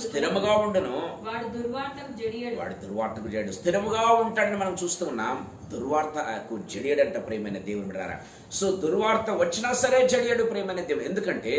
[SPEAKER 3] స్థిరముగా ఉండును, వాడు దుర్వార్తకు జడియడు. స్థిరముగా ఉంటాడని మనం చూస్తూ ఉన్నాం. దుర్వార్తకు జడియడంట. ప్రియమైన దేవుని బిడ్డలారా, దుర్వార్త వచ్చినా సరే జడియడు. ప్రియమైన దేవుడు, ఎందుకంటే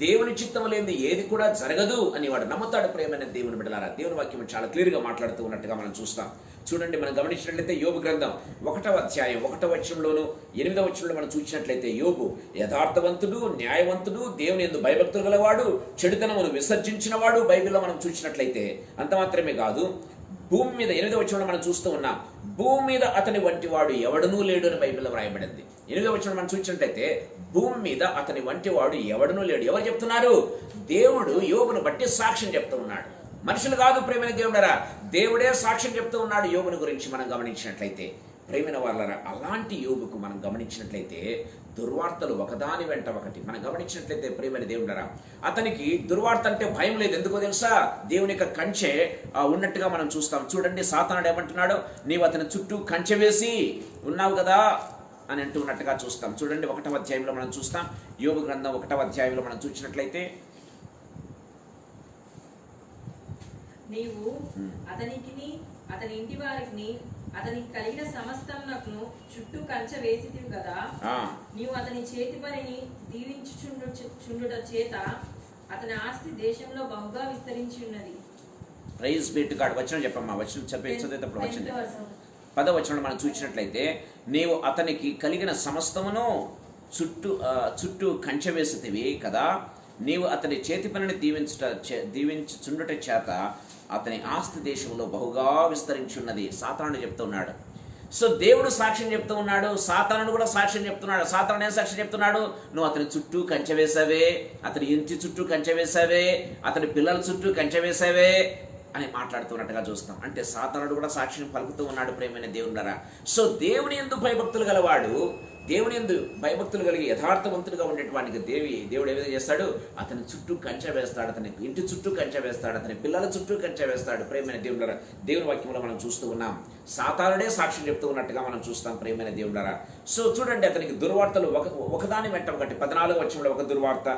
[SPEAKER 3] దేవుని చిత్తం లేనిది ఏది కూడా జరగదు అని వాడు నమ్ముతాడు. ప్రియమైన దేవుని బిడ్డలారా, దేవుని వాక్యం చాలా క్లియర్ గా మాట్లాడుతూ ఉన్నట్టుగా మనం చూస్తాం. చూడండి, మనం గమనించినట్లయితే యోబు గ్రంథం 1వ అధ్యాయం 1వ వచనంలోను 8వ వచనంలో మనం చూసినట్లయితే యోబు యథార్థవంతుడు, న్యాయవంతుడు, దేవుని యందు భయభక్తులు గలవాడు, చెడుతనమును విసర్జించిన వాడు. బైబిల్లో మనం చూసినట్లయితే అంత మాత్రమే కాదు, భూమి మీద 8వ వచనంలో మనం చూస్తూ ఉన్నాం,
[SPEAKER 4] భూమి మీద అతని వంటి వాడు ఎవడనూ లేడు అని బైబిల్లో వ్రాయబడింది. 8వ వచనం మనం చూసినట్లయితే భూమి మీద అతని వంటి వాడు ఎవడనూ లేడు. ఎవరు చెప్తున్నారు? దేవుడు యోబును బట్టి సాక్ష్యం చెప్తూ ఉన్నాడు. మనుషులు కాదు ప్రేమైన దేవుడరా, దేవుడే సాక్ష్యం చెప్తూ ఉన్నాడు యోబుని గురించి. మనం గమనించినట్లయితే ప్రేమైన వాళ్ళరా, అలాంటి యోబుకు మనం గమనించినట్లయితే దుర్వార్తలు ఒకదాని వెంట ఒకటి మనం గమనించినట్లయితే ప్రేమైన దేవుడరా, అతనికి దుర్వార్త అంటే భయం లేదు. ఎందుకో తెలుసా? దేవుని యొక్క కంచె ఉన్నట్టుగా మనం చూస్తాం. చూడండి, సాతానుడు ఏమంటున్నాడు? నీవు అతని చుట్టూ కంచె వేసి ఉన్నావు కదా అని అంటున్నట్టుగా చూస్తాం. చూడండి, 1వ అధ్యాయంలో మనం చూస్తాం. యోబు గ్రంథం 1వ అధ్యాయంలో మనం చూసినట్లయితే,
[SPEAKER 3] నీవు అతనికి అతని ఇంటి వారికి అతనికి కలిగిన సమస్తమునకు చుట్టూ కంచె వేసితివి కదా, నీవు అతని చేతి పనిని దీవించుచుండుట చేత అతని ఆస్తి దేశంలో బహుగా విస్తరించి ఉన్నది.
[SPEAKER 4] Praise be to God. వచనం చెప్పమ్మా, వచనం చదివేటప్పుడు వచనం 10వ వచనంలో మనం చూసినట్లయితే, నీవు అతనికి కలిగిన సమస్తమును చుట్టూ కంచె వేసితివి కదా, నీవు అతని చేతి పనిని దీవించుచుండుట చేత అతని ఆస్తి దేశంలో బహుగా విస్తరించున్నది. సాతానుడు చెప్తూ ఉన్నాడు. సో దేవుడు సాక్ష్యం చెప్తూ ఉన్నాడు, సాతానుడు కూడా సాక్ష్యం చెప్తున్నాడు. సాతానుడు ఏం సాక్ష్యం చెప్తున్నాడు? నువ్వు అతని చుట్టూ కంచె వేసావే, అతని ఇంటి చుట్టూ కంచె వేసావే, అతని పిల్లల చుట్టూ కంచె వేసావే అని మాట్లాడుతున్నట్టుగా చూస్తాం. అంటే సాతానుడు కూడా సాక్ష్యం పలుకుతూ ఉన్నాడు ప్రేమైన దేవుడురా. సో దేవుని యందు భయభక్తులు గలవాడు, దేవుని యందు భయభక్తులు కలిగి యథార్థవంతుడిగా ఉండేటువంటి దేవుడు ఏ విధంగా చేస్తాడు? అతని చుట్టూ కంచె వేస్తాడు, అతని ఇంటి చుట్టూ కంచె వేస్తాడు, అతని పిల్లల చుట్టూ కంచె వేస్తాడు. ప్రేమైన దేవుడురా, దేవుని వాక్యంలో మనం చూస్తూ ఉన్నాం. సాతానుడే సాక్ష్యం చెప్తూ ఉన్నట్టుగా మనం చూస్తాం ప్రేమైన దేవుడురా. సో చూడండి, అతనికి దుర్వార్తలు ఒకదాని వెంట ఒకటి. 14వ వచనంలో ఒక దుర్వార్త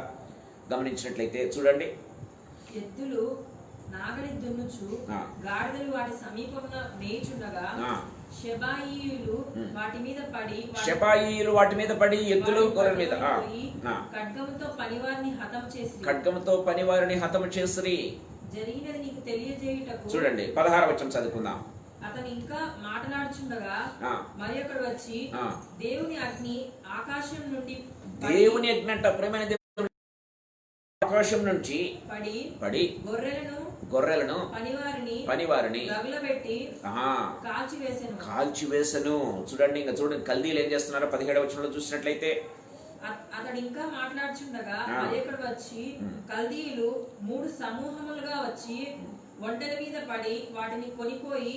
[SPEAKER 4] గమనించినట్లయితే చూడండి,
[SPEAKER 3] ఎద్దులు నాగలి దున్నుచు గాడిదలు వాటి సమీపమున మేచుండగా షెబాయీయులు వాటి మీద పడి ఎద్దులు గొర్రెల మీద ఖడ్గముతో పనివారిని హతము చేసిరి. జరిగినది నీకు తెలియజేయుటకు. చూడండి, 16వ వచనం చదువుకుందాం. అతను ఇంకా మాట్లాడుచుండగా మరి ఒకడు వచ్చి దేవుని అగ్ని ఆకాశం నుండి అంట ప్రేమైన ఆకాశం నుంచి పడి గొర్రెలను పనివారిని కాల్చివేసెను. చూడండి, ఇంకా చూడండి కల్దీలు ఏం చేస్తున్నారో 17వ వచనంలో చూసినట్లయితే, అతడు ఇంకా మాట్లాడుచుండగా మరొకడు వచ్చి కల్దీయులు 3 సమూహములుగా వచ్చి ఒంటెల మీద పడి వాటిని కొనిపోయి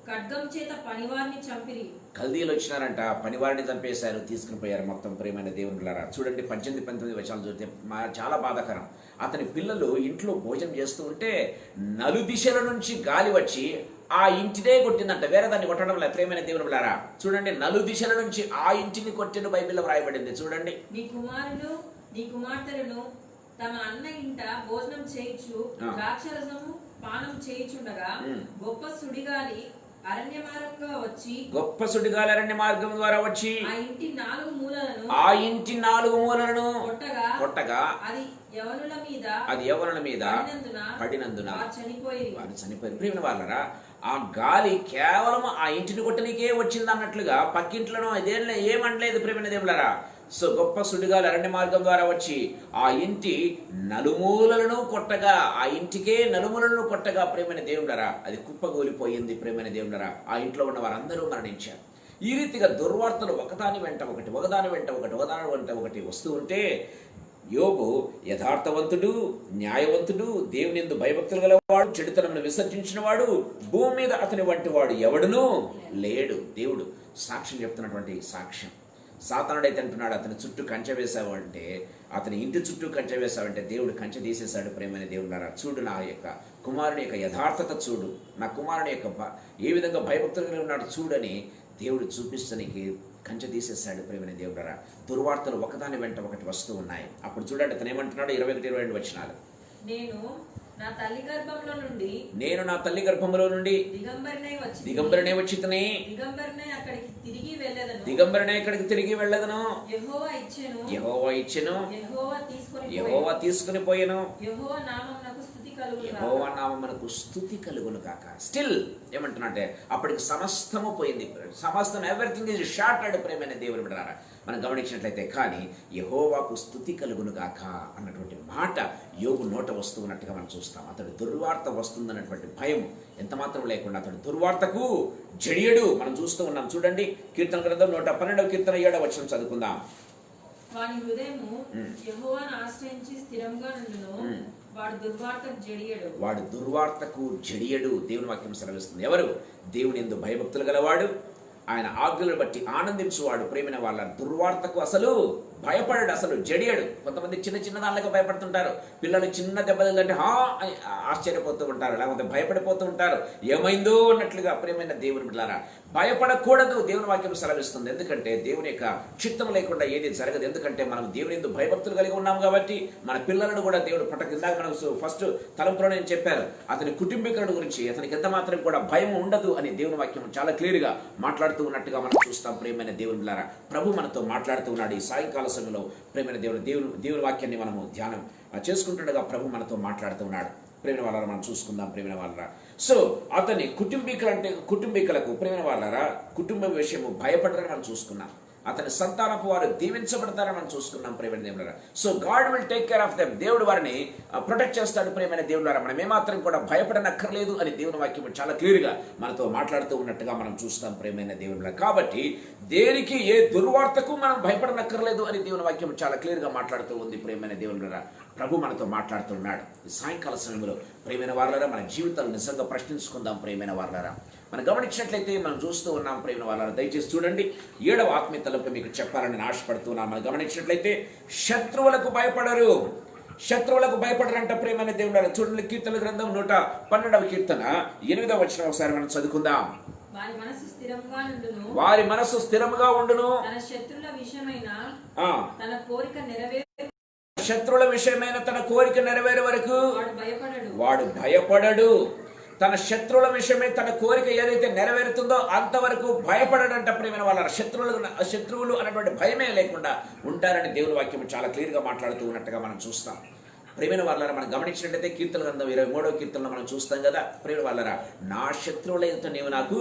[SPEAKER 3] ఖడ్గం చేత పనివారిని చంపిరి. కల్దీలు వచ్చినారంట, పనివారిని చంపేశారు, తీసుకుని పోయారు మొత్తం ప్రేమైన దేవునులారా. చూడండి, 18-19 వచనాలు చూస్తే చాలా బాధాకరం. అతని పిల్లలు ఇంట్లో భోజనం చేస్తూ ఉంటే నలుదిశల నుంచి గాలి వచ్చి ఆ ఇంటినే కొట్టిందంట, వేరే దాన్ని కొట్టడం లేదు ప్రేమైన దేవునులారా. చూడండి, నలుదిశల నుంచి ఆ ఇంటిని కొట్టిన బైబిల్లో వ్రాయబడింది. చూడండి, నీ కుమార్తెలను తమ అన్న ఇంట భోజనం చేయించు ద్రాక్షరసము పానం చేయించుండగా గొప్ప సుడిగాలి అరణ్య మార్గం ద్వారా వచ్చి ఆ ఇంటి 4 మూలలను కొట్టగా అది యవనుల మీద పడినందున వారు చనిపోయారు. ప్రియమైన వాళ్ళరా, ఆ గాలి కేవలం ఆ ఇంటిని కొట్టనికే వచ్చింది అన్నట్లుగా పక్కింట్లను అదేళ్ళ ఏమనలేదు ప్రియమైన దేవులారా. సో గొప్ప సుడిగాలి అరణ్య మార్గం ద్వారా వచ్చి ఆ ఇంటి నలుమూలలను కొట్టగా, ఆ ఇంటికే నలుమూలలను కొట్టగా ప్రేమైన దేవుడరా అది కుప్పగూలిపోయింది ప్రేమైన దేవుడరా. ఆ ఇంట్లో ఉన్న వారందరూ మరణించారు. ఈ రీతిగా దుర్వార్తలు ఒకదాని వెంట ఒకటి వస్తూ ఉంటే యోబు యథార్థవంతుడు, న్యాయవంతుడు, దేవుని యందు భయభక్తులు గలవాడు, చెడుతనమును విసర్జించిన వాడు, భూమి మీద అతని వంటి వాడు ఎవడునూ లేడు. దేవుడు సాక్ష్యం చెప్తున్నటువంటి సాక్ష్యం. సాతానుడైతే అంటున్నాడు, అతని చుట్టూ కంచె వేసావంటే, అతని ఇంటి చుట్టూ కంచె వేసావంటే దేవుడు కంచె తీసేశాడు ప్రేమైన దేవుడున్నారా. చూడు, నా యొక్క కుమారుని యొక్క యథార్థత చూడు, నా కుమారుని యొక్క ఏ విధంగా భయభక్తులు ఉన్నాడు చూడని దేవుడు చూపిస్తానికి కంచె తీసేశాడు ప్రేమైన దేవుడున్నారా. దుర్వార్తలు ఒకదాని వెంట ఒకటి వస్తూ ఉన్నాయి. అప్పుడు చూడండి, అతను ఏమంటున్నాడు, 21-22 వచనాలు. నేను నా తల్లి గర్భంలో నుండి దిగంబరినే వచ్చి దిగంబరినే ఇక్కడికి తిరిగి వెళ్ళదను. యెహోవా ఇచ్చెను, యెహోవా తీసుకుని పోయెను.
[SPEAKER 4] యెహోవా నామమునకు స్తుతి కలుగును గాక. స్టిల్ ఏమంటున్నట్టే అప్పటికి సమస్తము పోయింది, సమస్తం ఎవ్రీథింగ్ ఈజ్ షార్టెడ్ ప్రేమైన దేవుని బిడ్డలారా మనం గమనించినట్లయితే. కానీ యెహోవాకు స్తుతి కలుగును గాక అన్నటువంటి మాట యోబు నోట వస్తున్నట్టుగా మనం చూస్తాం. అతడు దుర్వార్త వస్తుందన్నటువంటి భయం ఎంత మాత్రం లేకుండా అతడు దుర్వార్తకు జడియడు మనం చూస్తూ ఉన్నాం. చూడండి కీర్తన గ్రంథం 112వ కీర్తన 7వ వచనం చదువుకుందాం.
[SPEAKER 3] వాని హృదయము యెహోవాను ఆశ్రయించి స్థిరంగా నుండును, వాడు దుర్వార్తకు జడియడు.
[SPEAKER 4] వాడు దుర్వార్తకు జడియడు. దేవుని వాక్యం సెలవిస్తుంది. ఎవరు? దేవుని యందు భయభక్తులు గలవాడు, ఆయన ఆజ్ఞలను బట్టి ఆనందించువాడు. ప్రేమైన వాళ్ళ దుర్వార్తకు అసలు భయపడడు, అసలు జడియడు. కొంతమంది చిన్న చిన్న దానిలకు భయపడుతుంటారు. పిల్లలు చిన్న దెబ్బలంటే ఆశ్చర్యపోతూ ఉంటారు, లేకపోతే భయపడిపోతూ ఉంటారు, ఏమైందో అన్నట్లుగా. ప్రేమైన దేవుని బిడ్డలారా భయపడకూడదు. దేవుని వాక్యం సెలవిస్తుంది. ఎందుకంటే దేవుని యొక్క చిత్తం లేకుండా ఏది జరగదు. ఎందుకంటే మనం దేవుని యందు భయభక్తులు కలిగి ఉన్నాం కాబట్టి మన పిల్లలను కూడా దేవుడు ఇందాక మనం ఫస్ట్ తలంపులో నేను చెప్పాను అతని కుటుంబీకుల గురించి, అతనికి ఎంత మాత్రం కూడా భయం ఉండదు అని దేవుని వాక్యం చాలా క్లియర్గా మాట్లాడుతూ ఉన్నట్టుగా మనం చూస్తాం. ప్రేమైన దేవుని బిడ్డలారా ప్రభు మనతో మాట్లాడుతూ ఉన్నాడు ఈ సాయంకాల సమయంలో. ప్రేమైన దేవుని వాక్యాన్ని మనము ధ్యానం చేసుకుంటుండగా ప్రభు మనతో మాట్లాడుతూ ఉన్నాడు. ప్రేమైన వాళ్ళారా మనం చూసుకుందాం. ప్రేమైన వాళ్ళారా సో అతని కుటుంబీకులకు ప్రేమైన వాళ్ళారా కుటుంబ విషయము భయపడరని మనం చూసుకున్నాం. అతని సంతానపు వారు దీవించబడతారని మనం చూసుకున్నాం. ప్రేమైన దేవులారా so God will take care of them. దేవుడు వారిని ప్రొటెక్ట్ చేస్తాడు. ప్రేమైన దేవులారా మనం ఏమాత్రం కూడా భయపడనక్కర్లేదు అని దేవుని వాక్యం చాలా క్లియర్గా మనతో మాట్లాడుతూ ఉన్నట్టుగా మనం చూస్తాం. ప్రేమైన దేవులారా కాబట్టి దేనికి ఏ దుర్వార్తకు మనం భయపడనక్కర్లేదు అని దేవుని వాక్యం చాలా క్లియర్గా మాట్లాడుతూ ఉంది. ప్రేమైన దేవులారా ప్రభు మనతో మాట్లాడుతున్నాడు ఈ సాయంకాల సమయంలో. ప్రేమైన వాళ్ళారా మన జీవితాలు నిజంగా ప్రశ్నించుకుందాం. ప్రేమైన వాళ్ళారా మనం గమనించినట్లయితే మనం చూస్తూ ఉన్నాం. ప్రేమైన వాళ్ళారా దయచేసి చూడండి 7వ ఆత్మీయ తలంపు మీకు చెప్పాలని నేను ఆశపడుతున్నాను. మనం గమనించినట్లయితే శత్రువులకు భయపడరు. శత్రువులకు భయపడరంట. ప్రేమైన దేవులారా చూడండి కీర్తన గ్రంథం 112వ కీర్తన 8వ వచనం ఒకసారి మనం చదువుకుందాం. వారి మనసు స్థిరముగా ఉండును,
[SPEAKER 3] తన శత్రువుల విషయమైన
[SPEAKER 4] తన కోరిక నెరవేరే వరకు వాడు భయపడడు. తన శత్రువుల విషయమే తన కోరిక ఏదైతే నెరవేరుతుందో అంతవరకు భయపడడంట. ప్రేమైన వాళ్ళ శత్రువులు అన్నటువంటి భయమే లేకుండా ఉంటారని దేవుని వాక్యం చాలా క్లియర్గా మాట్లాడుతూ ఉన్నట్టుగా మనం చూస్తాం. ప్రేమైన వాళ్ళరా మనం గమనించినట్లయితే కీర్తన గ్రంథం 23వ కీర్తనలో మనం చూస్తాం కదా. ప్రేమైన వాళ్ళరా నా శత్రువుల ఎదుట నీవు నాకు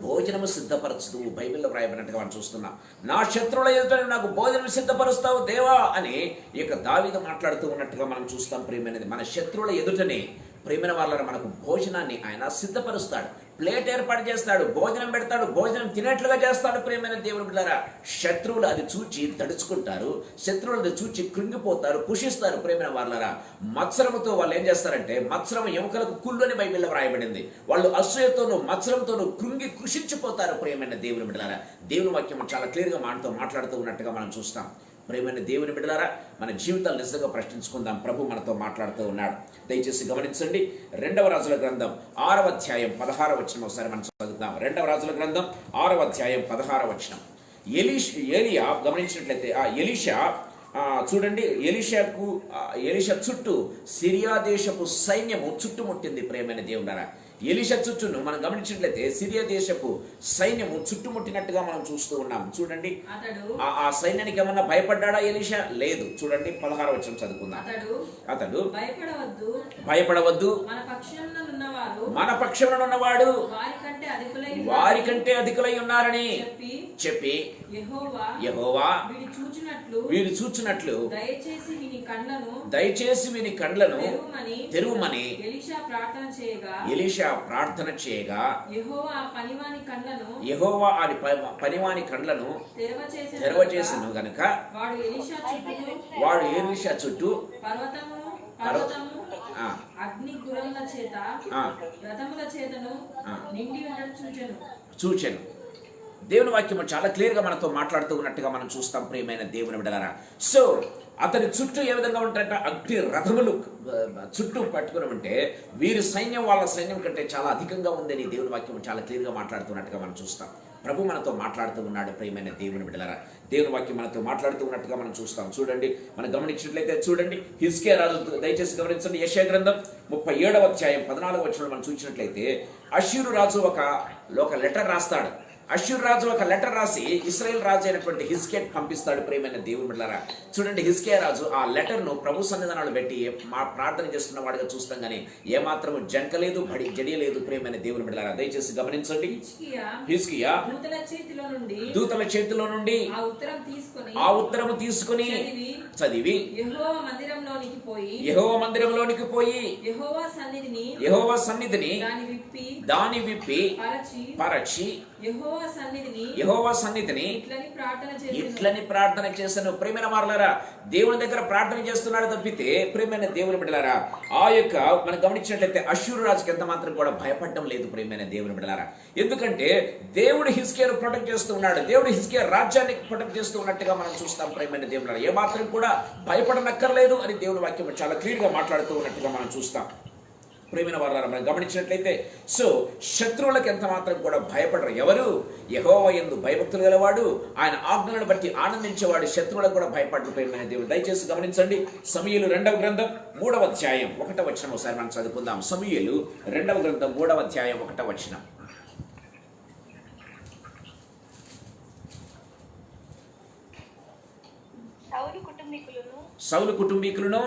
[SPEAKER 4] భోజనము సిద్ధపరచు బైబిల్లో వ్రాయబడినట్టుగా మనం చూస్తున్నాం. నా శత్రువుల ఎదుట నీవు నాకు భోజనం సిద్ధపరుస్తావు దేవా అని ఇక దావీదు మాట్లాడుతూ ఉన్నట్టుగా మనం చూస్తాం. ప్రేమైనది మన శత్రువుల ఎదుటనే ప్రేమైన వాళ్ళ మనకు భోజనాన్ని ఆయన సిద్ధపరుస్తాడు, ప్లేట్ ఏర్పాటు చేస్తాడు, భోజనం పెడతాడు, భోజనం తినేట్లుగా చేస్తాడు. ప్రేమైన దేవుని బిడ్డలారా శత్రువులు అది చూచి తడుచుకుంటారు, శత్రువులు అది చూచి కృంగిపోతారు, కుషిస్తారు. ప్రేమైన వాళ్ళారా మత్సరముతో వాళ్ళు ఏం చేస్తారంటే మత్సరం ఎముకలకు కుళ్ళు అని బైబిల్లో వ్రాయబడింది. వాళ్ళు అసూయతోనూ మత్సరంతోనూ కృంగి కృషించిపోతారు. ప్రేమైన దేవుని బిడ్డలారా దేవుని వాక్యం చాలా క్లియర్గా మనతో మాట్లాడుతూ ఉన్నట్టుగా మనం చూస్తాం. ప్రేమైన దేవుని బిడ్డలారా మన జీవితాలు నిజంగా ప్రశ్నించుకుందాం. ప్రభు మనతో మాట్లాడుతూ ఉన్నాడు. దయచేసి గమనించండి 2వ రాజుల గ్రంథం 6వ అధ్యాయం 16వ వచనం ఒకసారి మనం చదువుతాం. 2వ రాజుల గ్రంథం 6వ అధ్యాయం 16వ వచనం. ఏలియా గమనించినట్లయితే ఎలీషా చూడండి ఎలీషా చుట్టూ సిరియా దేశపు సైన్యము చుట్టుముట్టింది. ప్రేమైన దేవుడారా ఎలీషా చుట్టూను మనం గమనించినట్లయితే సిరియా దేశపు సైన్యము చుట్టుముట్టినట్టుగా మనం చూస్తూ ఉన్నాం. చూడండి ఆ సైన్యానికి ఏమన్నా భయపడ్డా ఎలీషా? లేదు. చూడండి 16వ వచనం చదువుకుందాం. అతడు భయపడవద్దు, మన పక్షంలో ఉన్నవాడు వారికంటే అధికులై ఉన్నారని చెప్పి యెహోవా వీరు చూచినట్లు దయచేసి వీని కండ్లను తెరువమని ఎలీషా ప్రార్థన చేయగా యెహోవా ఆ పనివాని కండ్లను తెరవచేసెను గనుక వాడు ఎలీషా చుట్టూ
[SPEAKER 3] అగ్ని గుర్రముల చేత రథముల చేతను నిండి
[SPEAKER 4] చూచెను. దేవుని వాక్యము చాలా క్లియర్గా మనతో మాట్లాడుతూ ఉన్నట్టుగా మనం చూస్తాం. ప్రియమైన దేవుని బిడ్డలారా సో అతని చుట్టూ ఏ విధంగా ఉంటాయంటే అగ్ని రథములు చుట్టూ పట్టుకుని ఉంటే వీరి సైన్యం వాళ్ళ సైన్యం కంటే చాలా అధికంగా ఉందని దేవుని వాక్యం చాలా క్లియర్గా మాట్లాడుతున్నట్టుగా మనం చూస్తాం. ప్రభు మనతో మాట్లాడుతూ ఉన్నాడు. ప్రియమైన దేవుని బిడ్డలారా దేవుని వాక్యం మనతో మాట్లాడుతూ ఉన్నట్టుగా మనం చూస్తాం. చూడండి మనం గమనించినట్లయితే చూడండి హిజ్కియా రాజు దయచేసి గమనించండి. యెషయా గ్రంథం 37వ అధ్యాయం 14వ వచనంలో మనం చూసినట్లయితే అష్షూరు రాజు ఒక లెటర్ రాస్తాడు. అష్షూరు రాజు ఒక లెటర్ రాసి ఇశ్రాయేల్ రాజు అయినటువంటి హిజ్కియాకి పంపిస్తాడు. ప్రియమైన దేవుని బిడ్డలారా, చూడండి, హిజ్కియా రాజు ఆ లెటర్ను ప్రభు సన్నిధానాలు పెట్టి మా ప్రార్థన చేస్తున్న వాడిగా చూస్తాం కానీ ఏమాత్రం జంకలేదు, జడియలేదు. ప్రియమైన దేవుని బిడ్డలారా, దయచేసి గమనించండి. హిజ్కియా దూతల చేతిలో నుండి ఆ ఉత్తరము తీసుకొని చదివి యెహోవా మందిరంలోనికి పోయి యెహోవా సన్నిధిని దాని విప్పి పరచి యెహోవా సన్నిధిని ఇట్లని ప్రార్థన చేశాను. ప్రియమైన వారలారా, దేవుని దగ్గర ప్రార్థన చేస్తున్నాడు తప్పితే ప్రియమైన దేవుని బిడ్డలారా, ఆ యొక్క మనం గమనించినట్లయితే అష్షూరు రాజుకి ఎంత మాత్రం కూడా భయపడడం లేదు. ప్రియమైన దేవుని బిడ్డలారా, ఎందుకంటే దేవుడు హిజ్కియాను ప్రొటెక్ట్ చేస్తూ ఉన్నాడు. దేవుడు హిజ్కియా రాజ్యాన్ని ప్రొటెక్ట్ చేస్తూ ఉన్నట్టుగా మనం చూస్తాం. ప్రియమైన దేవుని ఏ మాత్రం కూడా భయపడనక్కర్లేదు అని దేవుని వాక్యం చాలా క్లియర్ గా మాట్లాడుతూ ఉన్నట్టుగా మనం చూస్తాం. ప్రియమైన వారలారా, మనం గమనించినట్లయితే సో శత్రువులకు ఎంత మాత్రం కూడా భయపడరు. ఎవరు? యెహోవా యందు భయభక్తులు గలవాడు, ఆయన ఆజ్ఞలను బట్టి ఆనందించేవాడు, శత్రువులకు కూడా భయపడరు. ప్రియమైన దేవుడు దయచేసి గమనించండి. సమూయేలు 2వ గ్రంథం 3వ అధ్యాయం 1వ వచనం ఒకసారి మనం చదువుకుందాం. సమూయేలు 2వ గ్రంథం 3వ అధ్యాయం 1వ వచనం. సౌలు కుటుంబీకులను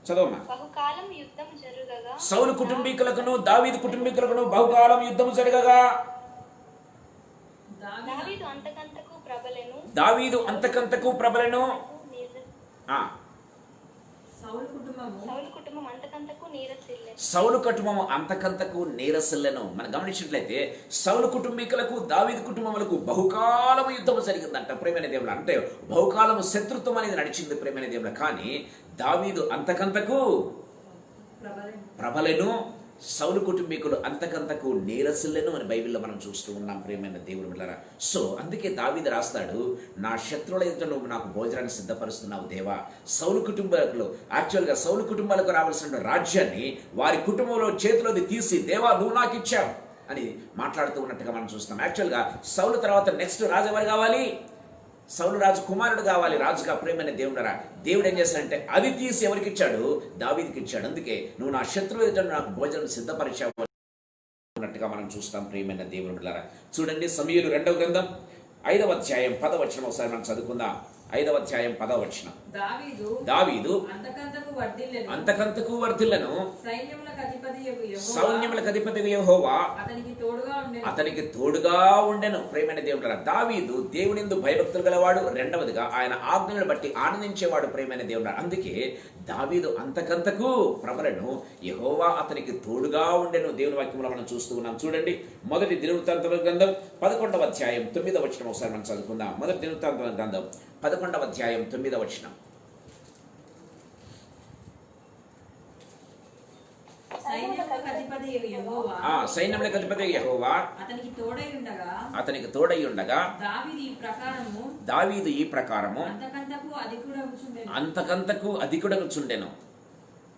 [SPEAKER 4] చదవమ్మా. సౌలు కుటుంబీకులకును దావీదు కుటుంబీకులకును బహుకాలం యుద్ధము జరగగా దావీదు అంతకంతకు ప్రబలెను. సౌలు కుటుంబము అంతకంతకు నీరసిల్లెను. మనం గమనించినట్లయితే సౌలు కుటుంబీకులకు దావీదు కుటుంబములకు బహుకాలము యుద్ధము జరిగిందంట. ప్రేమైన దేవుడు అంటే బహుకాలము శత్రుత్వం అనేది నడిచింది. ప్రేమైన దేవుడు కానీ దావీదు అంతకంతకు ప్రబలెను, సౌలు కుటుంబీకులు అంతకంతకు నీరసిల్లెను అని బైబిల్లో మనం చూస్తూ ఉన్నాం. ప్రియమైన దేవుని బిడ్డలారా, సో అందుకే దావీదు రాస్తాడు, నా శత్రువుల ఎదుట నువ్వు నాకు భోజనాన్ని సిద్ధపరుస్తున్నావు దేవా. సౌలు కుటుంబాలకు యాక్చువల్గా సౌలు కుటుంబాలకు రావాల్సిన రాజ్యాన్ని వారి కుటుంబంలో చేతిలోది తీసి దేవా నువ్వు నాకు ఇచ్చావు అని మాట్లాడుతూ ఉన్నట్టుగా మనం చూస్తాం. యాక్చువల్గా సౌలు తర్వాత నెక్స్ట్ రాజు ఎవరు కావాలి? సౌలు రాజు కుమారుడు కావాలి రాజుగా. ప్రేమైన దేవుడరా, దేవుడు ఏం చేస్తాడంటే అది తీసి ఎవరికి ఇచ్చాడు? దావీదుకి ఇచ్చాడు. అందుకే నువ్వు నా శత్రువు ఎదుట నాకు భోజనం సిద్ధపరిచావు అన్నట్టుగా మనం చూస్తాం. ప్రియమైన దేవుని బిడ్డలారా, చూడండి సమూయేలు 2వ గ్రంథం 5వ అధ్యాయం 10వ వచనం ఒకసారి మనం చదువుకుందాం. 5వ అధ్యాయం 10వ వచనం. దావీదు అంతకంతకు వర్ధిల్లను, సైన్యములకు అధిపతి యెహోవా అతనికి తోడుగా ఉండెను. ప్రేమైన దేవుడు, దావీదు దేవునిందు భయభక్తులు గలవాడు, రెండవదిగా ఆయన ఆజ్ఞలను బట్టి ఆనందించేవాడు. ప్రేమైన దేవుడు, అందుకే దావీదు అంతకంతకు ప్రబలను, యెహోవా అతనికి తోడుగా ఉండెను. దేవుని వాక్యంలో మనం చూస్తూ ఉన్నాం. చూడండి, మొదటి దినవృత్తాంతముల గ్రంథం 11వ అధ్యాయం 9వ వచనం ఒకసారి మనం చదువుకుందాం. మొదటి దినవృత్తాంతముల గ్రంథం 11వ అధ్యాయం 9వ వచనం. సైన్యములకు అధిపతి యెహోవా అతనికి తోడై ఉండగా దావీదు ఈ ప్రకారము అంతకంతకు అధికుడగుచుండెను.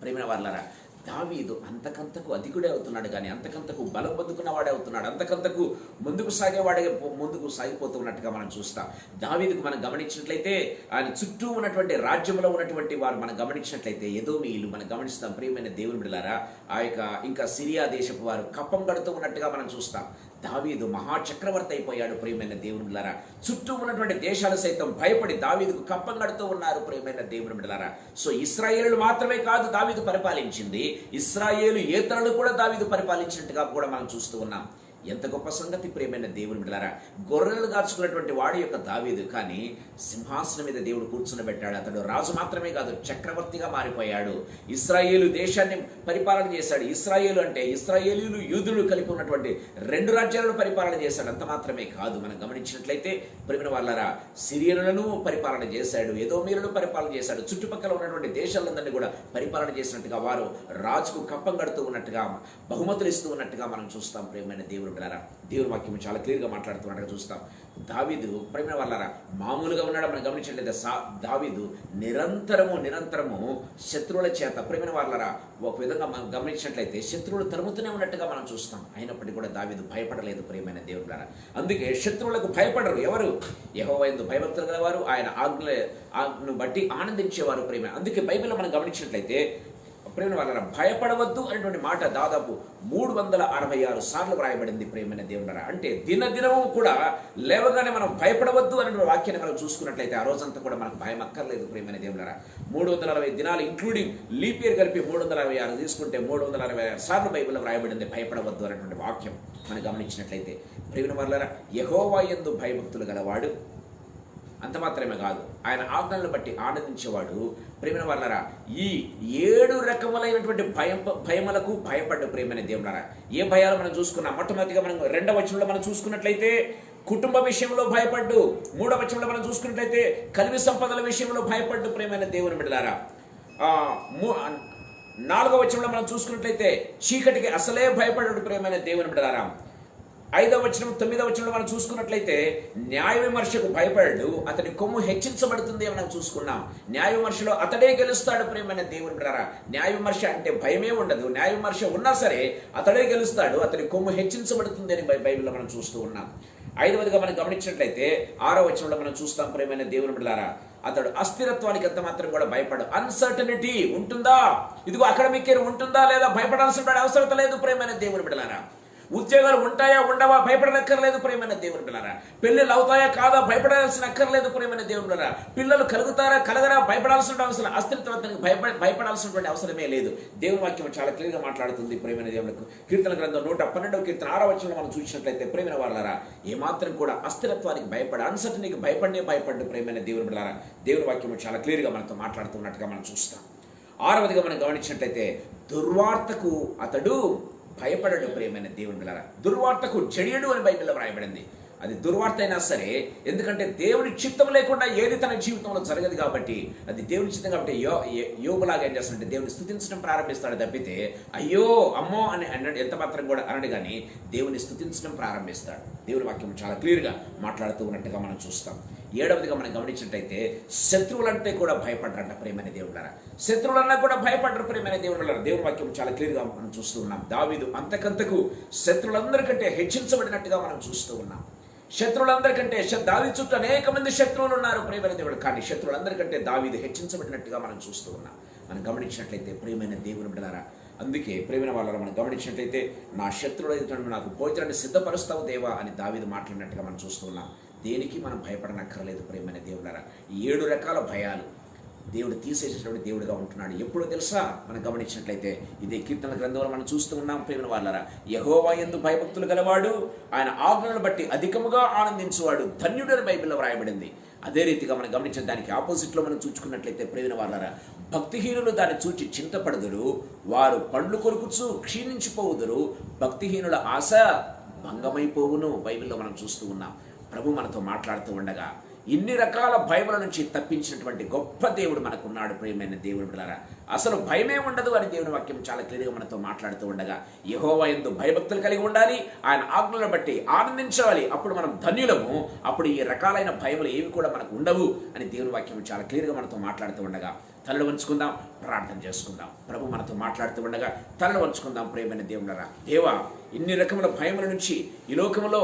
[SPEAKER 4] ప్రియమైన వారలారా, దావీదు అంతకంతకు అధికుడే అవుతున్నాడు కానీ అంతకంతకు బలం పొందుకున్న వాడే అవుతున్నాడు. అంతకంతకు ముందుకు సాగేవాడే ముందుకు సాగిపోతూ ఉన్నట్టుగా మనం చూస్తాం. దావీదుకు మనం గమనించినట్లయితే ఆయన చుట్టూ ఉన్నటువంటి రాజ్యంలో ఉన్నటువంటి వారు మనం గమనించినట్లయితే ఎదోమీయులు మనం గమనిస్తాం. ప్రియమైన దేవుని బిడ్డలారా, ఆ యొక్క ఇంకా సిరియా దేశపు వారు కప్పం కడుతూ ఉన్నట్టుగా మనం చూస్తాం. దావీదు మహాచక్రవర్తి అయిపోయాడు. ప్రియమైన దేవుని బిడ్డలారా, చుట్టూ ఉన్నటువంటి దేశాలు సైతం భయపడి దావీదుకు కప్పం కడుతూ ఉన్నారు. ప్రియమైన దేవుని బిడ్డలారా, సో ఇశ్రాయేలు మాత్రమే కాదు దావీదు పరిపాలించింది, ఇశ్రాయేలు యేతరులు కూడా దావీదు పరిపాలించినట్టుగా కూడా మనం చూస్తూ ఉన్నాం. ఎంత గొప్ప సంగతి ప్రియమైన దేవుని బిడ్డలారా. గొర్రెలు దాచుకున్నటువంటి వాడి యొక్క దావీదు కానీ సింహాసనం మీద దేవుడు కూర్చునబెట్టాడు. అతడు రాజు మాత్రమే కాదు, చక్రవర్తిగా మారిపోయాడు. ఇశ్రాయేలు దేశాన్ని పరిపాలన చేశాడు. ఇశ్రాయేలు అంటే ఇశ్రాయేలీలు యూదులు కలిపి ఉన్నటువంటి 2 రాజ్యాలను పరిపాలన చేశాడు. అంత మాత్రమే కాదు, మనం గమనించినట్లయితే ప్రియమైన వాళ్ళారా, సిరియనులను పరిపాలన చేశాడు, ఎదోమీయులను పరిపాలన చేశాడు, చుట్టుపక్కల ఉన్నటువంటి దేశాలందరినీ కూడా పరిపాలన చేసినట్టుగా వారు రాజుకు కప్పం కడుతూ ఉన్నట్టుగా బహుమతులు ఇస్తూ ఉన్నట్టుగా మనం చూస్తాం. ప్రియమైన దేవుడు బిడ్డలారా, దేవుని వాక్యం చాలా క్లియర్గా మాట్లాడుతున్నట్టుగా చూస్తాం. దావీదు ప్రేమ వాళ్ళారా మామూలుగా ఉన్నాడు. మనం గమనించట్లయితే దావీదు నిరంతరము శత్రువుల చేత ప్రేమ వాళ్ళారా ఒక విధంగా మనం గమనించినట్లయితే శత్రువులు తరుముతూనే ఉన్నట్టుగా మనం చూస్తాం. అయినప్పటికీ కూడా దావీదు భయపడలేదు. ప్రియమైన దేవుని ద్వారా అందుకే శత్రువులకు భయపడరు. ఎవరు? యెహోవా యందు భయభక్తులు గలవారు, ఆయన ఆజ్ఞను బట్టి ఆనందించేవారు. ప్రేమ అందుకే బైబిల్లో మనం గమనించినట్లయితే ప్రేమ వాళ్ళ భయపడవద్దు అనేటువంటి మాట దాదాపు 366 సార్లు వ్రాయబడింది ప్రేమైన దేవుడరా. అంటే దినదినము కూడా లేవగానే మనం భయపడవద్దు అనే వాక్యాన్ని మనం చూసుకున్నట్లయితే ఆ రోజంతా కూడా మనకు భయం అక్కర్లేదు ప్రేమైన దేవుడరా. 360 దినాలు ఇంక్లూడింగ్ లీప్ ఇయర్ కలిపి 366 తీసుకుంటే 366 సార్లు బైబిల్లో వ్రాయబడింది భయపడవద్దు అనేటువంటి వాక్యం మనం గమనించినట్లయితే ప్రేమైన వాళ్ళరా, యెహోవా యందు భయభక్తులు గలవాడు అంత మాత్రమే కాదు, ఆయన ఆజ్ఞలను బట్టి ఆనందించేవాడు. ప్రేమైన వాళ్ళరా, ఈ 7 రకములైనటువంటి భయములకు భయపడ్డ ప్రేమైన దేవులారా. ఏ భయాలు మనం చూసుకున్నాం? మొట్టమొదటిగా మనం 2వ వచనంలో మనం చూసుకున్నట్లయితే కుటుంబ విషయంలో భయపడ్డు, 3వ వచనంలో మనం చూసుకున్నట్లయితే కలిమి సంపదల విషయంలో భయపడ్డు ప్రేమైన దేవుని బిడ్డలారా. 4వ వచనంలో మనం చూసుకున్నట్లయితే చీకటికి అసలే భయపడ్డాడు ప్రేమైన దేవుని బిడ్డలారా. 5వ వచనం 9వ వచనంలో మనం చూసుకున్నట్లయితే న్యాయ విమర్శకు భయపడ్డు, అతని కొమ్ము హెచ్చించబడుతుంది అని మనం చూసుకున్నాం. న్యాయ విమర్శలో అతడే గెలుస్తాడు ప్రేమైన దేవుని బిడ్డలారా. న్యాయ విమర్శ అంటే భయమే ఉండదు, న్యాయ విమర్శ ఉన్నా సరే అతడే గెలుస్తాడు, అతని కొమ్ము హెచ్చించబడుతుంది అని బైబిల్లో మనం చూస్తూ ఉన్నాం. 5వదిగా మనం గమనించినట్లయితే 6వ వచనంలో మనం చూస్తాం ప్రేమైన దేవుని బిడ్డలారా, అతడు అస్థిరత్వానికి ఎంత మాత్రం కూడా భయపడు. అన్సర్టనిటీ ఉంటుందా, ఇదిగో అకాడమిక్ ఇయర్ ఉంటుందా లేదా భయపడాల్సిన అవసరం లేదు ప్రేమైన దేవుని బిడ్డలారా. ఉద్యోగాలు ఉంటాయా ఉండవా భయపడనక్కర్లేదు ప్రేమైన దేవుని బిడ్డలారా. పెళ్లిళ్ళు అవుతాయా కాదా భయపడాల్సిన అక్కర్లేదు ప్రేమైన దేవుని బిడ్డలారా. పిల్లలు కలుగుతారా కలగరా భయపడాల్సిన అవసరం, అస్థిరత్వానికి భయపడాల్సినటువంటి అవసరమే లేదు. దేవుని వాక్యం చాలా క్లియర్గా మాట్లాడుతుంది ప్రేమైన దేవునికి. కీర్తన గ్రంథం 112వ కీర్తన 6వ వచనంలో మనం చూసినట్లయితే ప్రేమైన వాళ్ళారా, ఏమాత్రం కూడా అస్థిరత్వానికి భయపడు భయపడ్డు ప్రేమైన దేవుని బిడ్డలారా. దేవుని వాక్యం చాలా క్లియర్గా మనతో మాట్లాడుతున్నట్టుగా మనం చూస్తాం. 6వదిగా మనం గమనించినట్లయితే దుర్వార్తకు అతడు భయపడడు ప్రేమైన దేవుని బిడ్డలారా. దుర్వార్తకు చెడియడు అని బైబిల్లో వ్రాయబడింది. అది దుర్వార్త అయినా సరే, ఎందుకంటే దేవుని చిత్తం లేకుండా ఏది తన జీవితంలో జరగదు కాబట్టి, అది దేవుని చిత్తం కాబట్టి యోగులాగా ఏం చేస్తాడంటే దేవుని స్తుతించడం ప్రారంభిస్తాడు తప్పితే అయ్యో అమ్మో అని అన్నాడు ఎంత మాత్రం కూడా అనడు, కానీ దేవుని స్తుతించడం ప్రారంభిస్తాడు. దేవుని వాక్యం చాలా క్లియర్గా మాట్లాడుతూ ఉన్నట్టుగా మనం చూస్తాం. 7వదిగా మనం గమనించినట్లయితే శత్రువులంటే కూడా భయపడ్డారంట ప్రేమైన దేవుళ్ళారా. శత్రువులన్నా కూడా భయపడ్డారు ప్రేమైన దేవుళ్ళారా. దేవుని వాక్యం చాలా క్లియర్గా మనం చూస్తూ ఉన్నాం. దావీదు అంతకంతకు శత్రువులందరికంటే హెచ్చించబడినట్టుగా మనం చూస్తూ ఉన్నాం. శత్రువులందరికంటే దావీదు చుట్టూ అనేక మంది శత్రువులు ఉన్నారు ప్రేమైన దేవుడు, కానీ శత్రువులందరికంటే దావీదు హెచ్చించబడినట్టుగా మనం చూస్తూ ఉన్నాం. మనం గమనించినట్లయితే ప్రేమైన దేవుని బిడ్డలారా, అందుకే ప్రేమైన వాళ్ళ మనం గమనించినట్లయితే నా శత్రువులు నాకు భోజనాన్ని సిద్ధపరుస్తావు దేవా అని దావీదు మాట్లాడినట్టుగా మనం చూస్తూ ఉన్నాం. దేనికి మనం భయపడనక్కర్లేదు ప్రేమైన దేవులారా. 7 రకాల భయాలు దేవుడు తీసేసేటువంటి దేవుడిగా ఉంటున్నాడు. ఎప్పుడో తెలుసా? మనం గమనించినట్లయితే ఇదే కీర్తన గ్రంథంలో మనం చూస్తూ ఉన్నాం ప్రేమైన వాళ్ళారా. యెహోవా యందు భయభక్తులు గలవాడు, ఆయన ఆజ్ఞలను బట్టి అధికముగా ఆనందించువాడు ధన్యుడు అని బైబిల్లో వ్రాయబడింది. అదే రీతిగా మనం గమనించిన దానికి ఆపోజిట్లో మనం చూసుకున్నట్లయితే ప్రేమైన వాళ్ళారా, భక్తిహీనులు దాన్ని చూచి చింతపడదురు, వారు పండ్లు కొరుకుచు క్షీణించిపోవుదురు, భక్తిహీనుల ఆశ భంగమైపోవును బైబిల్లో మనం చూస్తూ ఉన్నాం. ప్రభు మనతో మాట్లాడుతూ ఉండగా ఇన్ని రకాల భయముల నుంచి తప్పించినటువంటి గొప్ప దేవుడు మనకున్నాడు ప్రియమైన దేవుని బిడ్డలారా. అసలు భయమే ఉండదు అని దేవుని వాక్యం చాలా క్లియర్గా మనతో మాట్లాడుతూ ఉండగా యెహోవా యందు భయభక్తులు కలిగి ఉండాలి, ఆయన ఆజ్ఞలను బట్టి ఆనందించాలి, అప్పుడు మనం ధన్యులము, అప్పుడు ఈ రకాలైన భయములు ఏవి కూడా మనకు ఉండవు అని దేవుని వాక్యం చాలా క్లియర్గా మనతో మాట్లాడుతూ ఉండగా తలలు వంచుకుందాం, ప్రార్థన చేసుకుందాం. ప్రభు మనతో మాట్లాడుతూ ఉండగా తలలు వంచుకుందాం. ప్రేమైన దేవుడరా, దేవా ఇన్ని రకముల భయముల నుంచి ఈ లోకంలో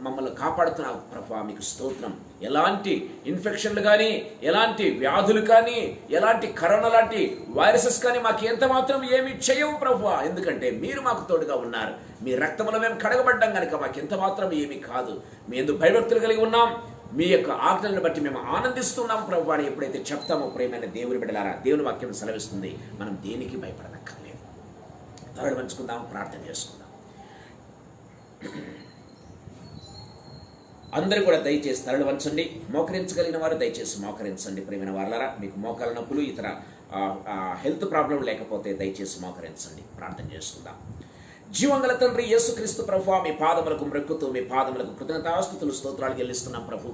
[SPEAKER 4] మమ్మల్ని కాపాడుతున్నావు ప్రభు, మీకు స్తోత్రం. ఎలాంటి ఇన్ఫెక్షన్లు కానీ, ఎలాంటి వ్యాధులు కానీ, ఎలాంటి కరోనా లాంటి వైరసెస్ కానీ మాకు ఎంత మాత్రం ఏమి చేయవు ప్రభు, ఎందుకంటే మీరు మాకు తోడుగా ఉన్నారు. మీ రక్తములో మేము కడగబడ్డాం కనుక మాకు ఎంత మాత్రం ఏమీ కాదు. మీ ఎందుకు భయభక్తులు కలిగి ఉన్నాం, మీ యొక్క ఆజ్ఞలను బట్టి మేము ఆనందిస్తున్నాం ప్రభు అని ఎప్పుడైతే చెప్తామో ప్రేమైన దేవుని బిడ్డలారా, దేవుని వాక్యం సెలవిస్తుంది, మనం దేనికి భయపడనక్కర్లేదు. తలలు వంచుకుందాం, ప్రార్థన చేసుకుందాం. అందరూ కూడా దయచేసి తలలు వంచండి. మోకరించగలిగిన వారు దయచేసి మోకరించండి. ప్రేమైన వాళ్ళారా, మీకు మోకాల నొప్పులు ఇతర హెల్త్ ప్రాబ్లం లేకపోతే దయచేసి మోకరించండి. ప్రార్థన చేసుకుందాం. జీవంగల తండ్రి యేసుక్రీస్తు ప్రభువా, మీ పాదములకు మ్రొక్కుతూ మీ పాదములకు కృతజ్ఞతాస్తుతులు స్తోత్రాలు చెల్లిస్తున్నాం ప్రభు.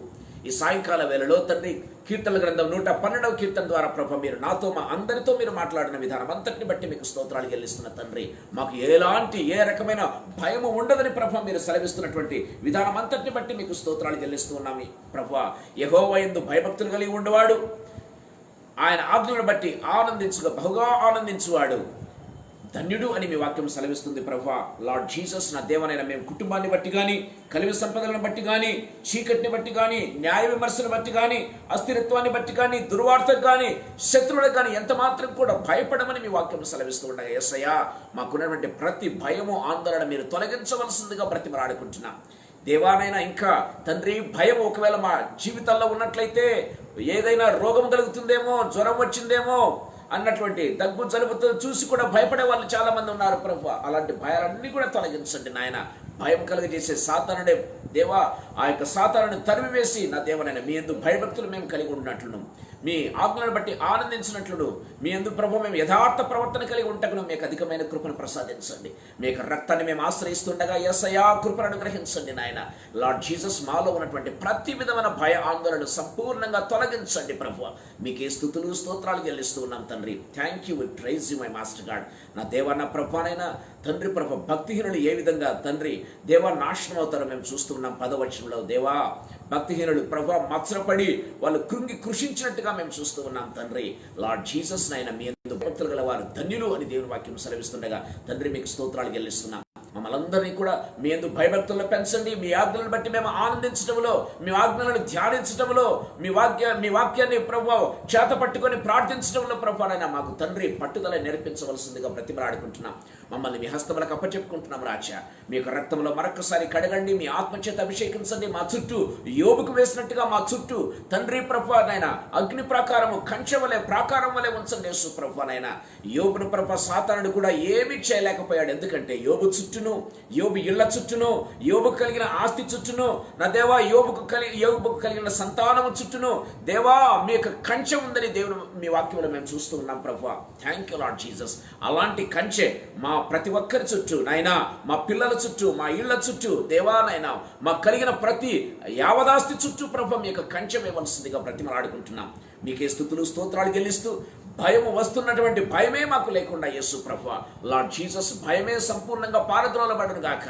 [SPEAKER 4] ఈ సాయంకాల వేళలో తండ్రి కీర్తన గ్రంథం 112వ కీర్తన ద్వారా ప్రభు మీరు నాతో మా అందరితో మీరు మాట్లాడిన విధానం అంతటిని బట్టి మీకు స్తోత్రాలు చెల్లిస్తున్న తండ్రి. మాకు ఏ రకమైన భయము ఉండదని ప్రభు మీరు సెలవిస్తున్నటువంటి విధానం అంతటిని బట్టి మీకు స్తోత్రాలు చెల్లిస్తూ ఉన్నాము ప్రభు. యెహోవా యందు భయభక్తులు కలిగి ఉండేవాడు, ఆయన ఆజ్ఞలను బట్టి బహుగా ఆనందించువాడు
[SPEAKER 1] ధన్యుడు అని మీ వాక్యం సెలవిస్తుంది ప్రభువా. లార్డ్ జీసస్, నా దేవనైనా మేము కుటుంబాన్ని బట్టి కానీ, కలివి సంపదలను బట్టి కానీ, చీకటిని బట్టి కానీ, న్యాయ విమర్శను బట్టి కానీ, అస్థిరత్వాన్ని బట్టి కానీ, దుర్వార్తకు కానీ, శత్రువులకు కానీ ఎంత మాత్రం కూడా భయపడమని మీ వాక్యం సెలవిస్తూ ఉండగా యేసయ్యా, మాకున్నటువంటి ప్రతి భయము ఆందోళన మీరు తొలగించవలసిందిగా బ్రతిమలాడుకుంటున్నాం దేవానైనా. ఇంకా తండ్రి, భయం ఒకవేళ మా జీవితాల్లో ఉన్నట్లయితే ఏదైనా రోగం కలుగుతుందేమో, జ్వరం వచ్చిందేమో అన్నటువంటి దగ్గు జలుబుతో చూసి కూడా భయపడే వాళ్ళు చాలా మంది ఉన్నారు ప్రభు. అలాంటి భయాలన్నీ కూడా తొలగించండి నాయన. భయం కలుగజేసే సాతానుడే దేవా, ఆ యొక్క సాతానుని తరిమివేసి నా దేవనైనా మీ యందు భయభక్తులు మేము కలిగి ఉన్నట్లును, మీ ఆజ్ఞలను బట్టి ఆనందించినట్లును, మీ యందు ప్రభు మేము యథార్థ ప్రవర్తన కలిగి ఉంటకును మీకు అధికమైన కృపను ప్రసాదించండి. మీ యొక్క రక్తాన్ని మేము ఆశ్రయిస్తుండగా యేసయ్యా కృపను అనుగ్రహించండి నాయన. లార్డ్ జీసస్, మాలో ఉన్నటువంటి ప్రతి విధమైన భయ ఆందోళన సంపూర్ణంగా తొలగించండి ప్రభు. మీకే స్తుతులు స్తోత్రాలు చెల్లిస్తూ ఉన్నాం తండ్రి. Thank you, we praise you my master God. నా దేవా, నా ప్రభునైనా తండ్రి ప్రభు, భక్తిహీనులు ఏ విధంగా తండ్రి దేవా నాశనం అవుతారో మేము చూస్తున్నాం. 10వ వచనంలో దేవా, భక్తిహీనులు ప్రభు మత్సరపడి వాళ్ళు కృషించినట్టుగా మేము చూస్తూ ఉన్నాం తండ్రి. లార్డ్ జీసస్ నాయన, మీ యందు భక్తులు గల వారు ధన్యులు అని దేవుని వాక్యం సెలవిస్తుండగా తండ్రి మీకు స్తోత్రాలు చెల్లిస్తున్నాం. మమ్మల్ని అందరినీ కూడా మీ యందు భయభక్తులను పెంచండి. మీ ఆజ్ఞలను బట్టి మేము ఆనందించడంలో, మీ ఆజ్ఞలను ధ్యానించడంలో, మీ వాక్యాన్ని ప్రభు చేత పట్టుకొని ప్రార్థించడంలో ప్రభు అయినా మాకు తండ్రి పట్టుదల నేర్పించవలసిందిగా బ్రతిమలాడుకుంటున్నాం. మమ్మల్ని మీ హస్తములకు అప్పచెప్పుకుంటున్నాం రాజా. మీ యొక్క రక్తంలో మరొకసారి కడగండి, మీ ఆత్మచేత అభిషేకించండి. మా చుట్టూ యోబుకు వేసినట్టుగా మా చుట్టూ తండ్రి ప్రభు నాయన అగ్ని ప్రాకారము, కంచె వలె ప్రాకారం వలె ఉంచండి యేసు ప్రభు నాయన. యోబును ప్రభు సాతానుడు కూడా ఏమీ చేయలేకపోయాడు. ఎందుకంటే యోబు చుట్టూను, యోబు ఇళ్ల చుట్టూను, యోబుకు కలిగిన ఆస్తి చుట్టూను, నా దేవా యోబుకు కలిగిన సంతానము చుట్టూను దేవా మీ యొక్క కంచె ఉందని దేవుడు మీ వాక్యంలో మేము చూస్తూ ఉన్నాం ప్రభు. Thank you Lord Jesus. అలాంటి కంచె మా ప్రతి ఒక్కరి చుట్టూ నాయనా, మా పిల్లల చుట్టూ, మా ఇళ్ల చుట్టూ దేవా నాయనా, మాకు కలిగిన ప్రతి యావదాస్తి చుట్టూ ప్రభు మీ యొక్క కంచె వేయవలసిందిగా బ్రతిమలాడుకుంటున్నాం. మీకే స్తుతులు స్తోత్రాలు చెల్లిస్తూ, భయం వస్తున్నటువంటి భయమే మాకు లేకుండా యేసు ప్రభువా, లార్డ్ జీసస్, భయమే సంపూర్ణంగా పారద్రోలబడును గాక.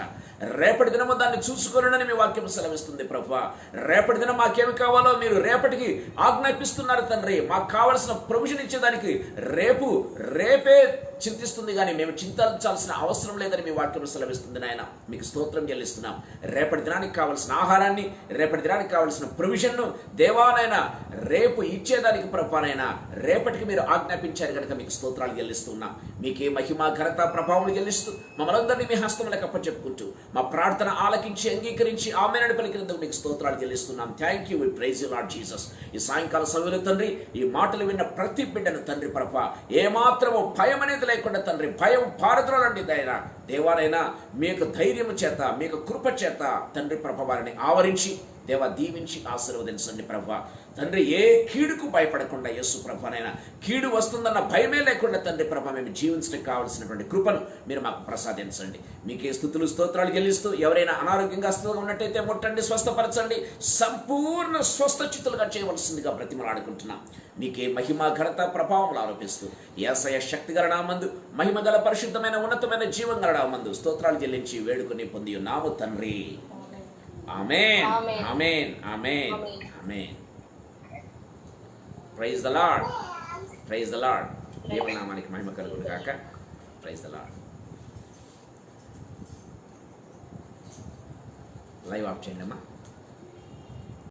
[SPEAKER 1] రేపటి దినము దాన్ని చూసుకోలేనని మీ వాక్యం సెలవిస్తుంది ప్రభువా. రేపటి దినం మాకేమి కావాలో మీరు రేపటికి ఆజ్ఞాపిస్తున్నారు తండ్రి. మాకు కావలసిన ప్రొవిజన్ ఇచ్చేదానికి రేపే చింతిస్తుంది, కానీ మేము చింతించాల్సిన అవసరం లేదని మీ వాక్యం సెలవిస్తుంది నాయన. మీకు స్తోత్రం చెల్లిస్తున్నాం. రేపటి దినానికి కావలసిన ఆహారాన్ని, రేపటి దినానికి కావలసిన ప్రొవిజన్ను దేవానైనా రేపు ఇచ్చేదానికి ప్రభువానైనా రేపటికి మీరు ఆజ్ఞాపించారు కనుక మీకు స్తోత్రాలు చెల్లిస్తున్నాం. మీకే మహిమ ఘనత ప్రభావం చెల్లిస్తూ మమ్మల్ని అందరినీ మీ హస్తములకు అప్పచెప్పుకుంటూ మా ప్రార్థన ఆలకించి అంగీకరించి ఆమేనని పలికినందుకు మీకు స్తోత్రాలు చెల్లిస్తున్నాం. Thank you, we praise you Lord Jesus. ఈ సాయంకాల సమయంలో తండ్రి, ఈ మాటలు విన్న ప్రతి బిడ్డను తండ్రి ప్రభా ఏమాత్రము భయం అనేది లేకుండా తండ్రి, భయం పారద్రోలండి దైనా దేవానైనా మీ యొక్క ధైర్యము చేత, మీ యొక్క కృప చేత తండ్రి ప్రభ వారిని ఆవరించి దేవా దీవించి ఆశీర్వదించండి ప్రభా. తండ్రి, ఏ కీడుకు భయపడకుండా యేసు ప్రభానైనా కీడు వస్తుందన్న భయమే లేకుండా తండ్రి ప్రభా మేము జీవించడానికి కావాల్సినటువంటి కృపను మీరు మాకు ప్రసాదించండి. మీకే స్తుతులు స్తోత్రాలు చెల్లిస్తూ, ఎవరైనా అనారోగ్యంగా అస్తుగా ఉన్నట్టయితే ముట్టండి, స్వస్థపరచండి, సంపూర్ణ స్వస్థచితులుగా చేయవలసిందిగా బ్రతిమలాడుకుంటున్నాం. మీకే మహిమ ఘనత ప్రభావములు ఆరోపిస్తూ యేసయ్య శక్తిగల నామందు, మహిమ గల పరిశుద్ధమైన ఉన్నతమైన జీవం గల నామందు స్తోత్రాలు చెల్లించి వేడుకొని పొంది ఉన్నాము తండ్రి. Amen, amen, amen, amen. Praise the Lord, praise the Lord. దేవుని నామానికి మహిమ కలుగును గాక. Praise the Lord. Live off చేయండి అమ్మా.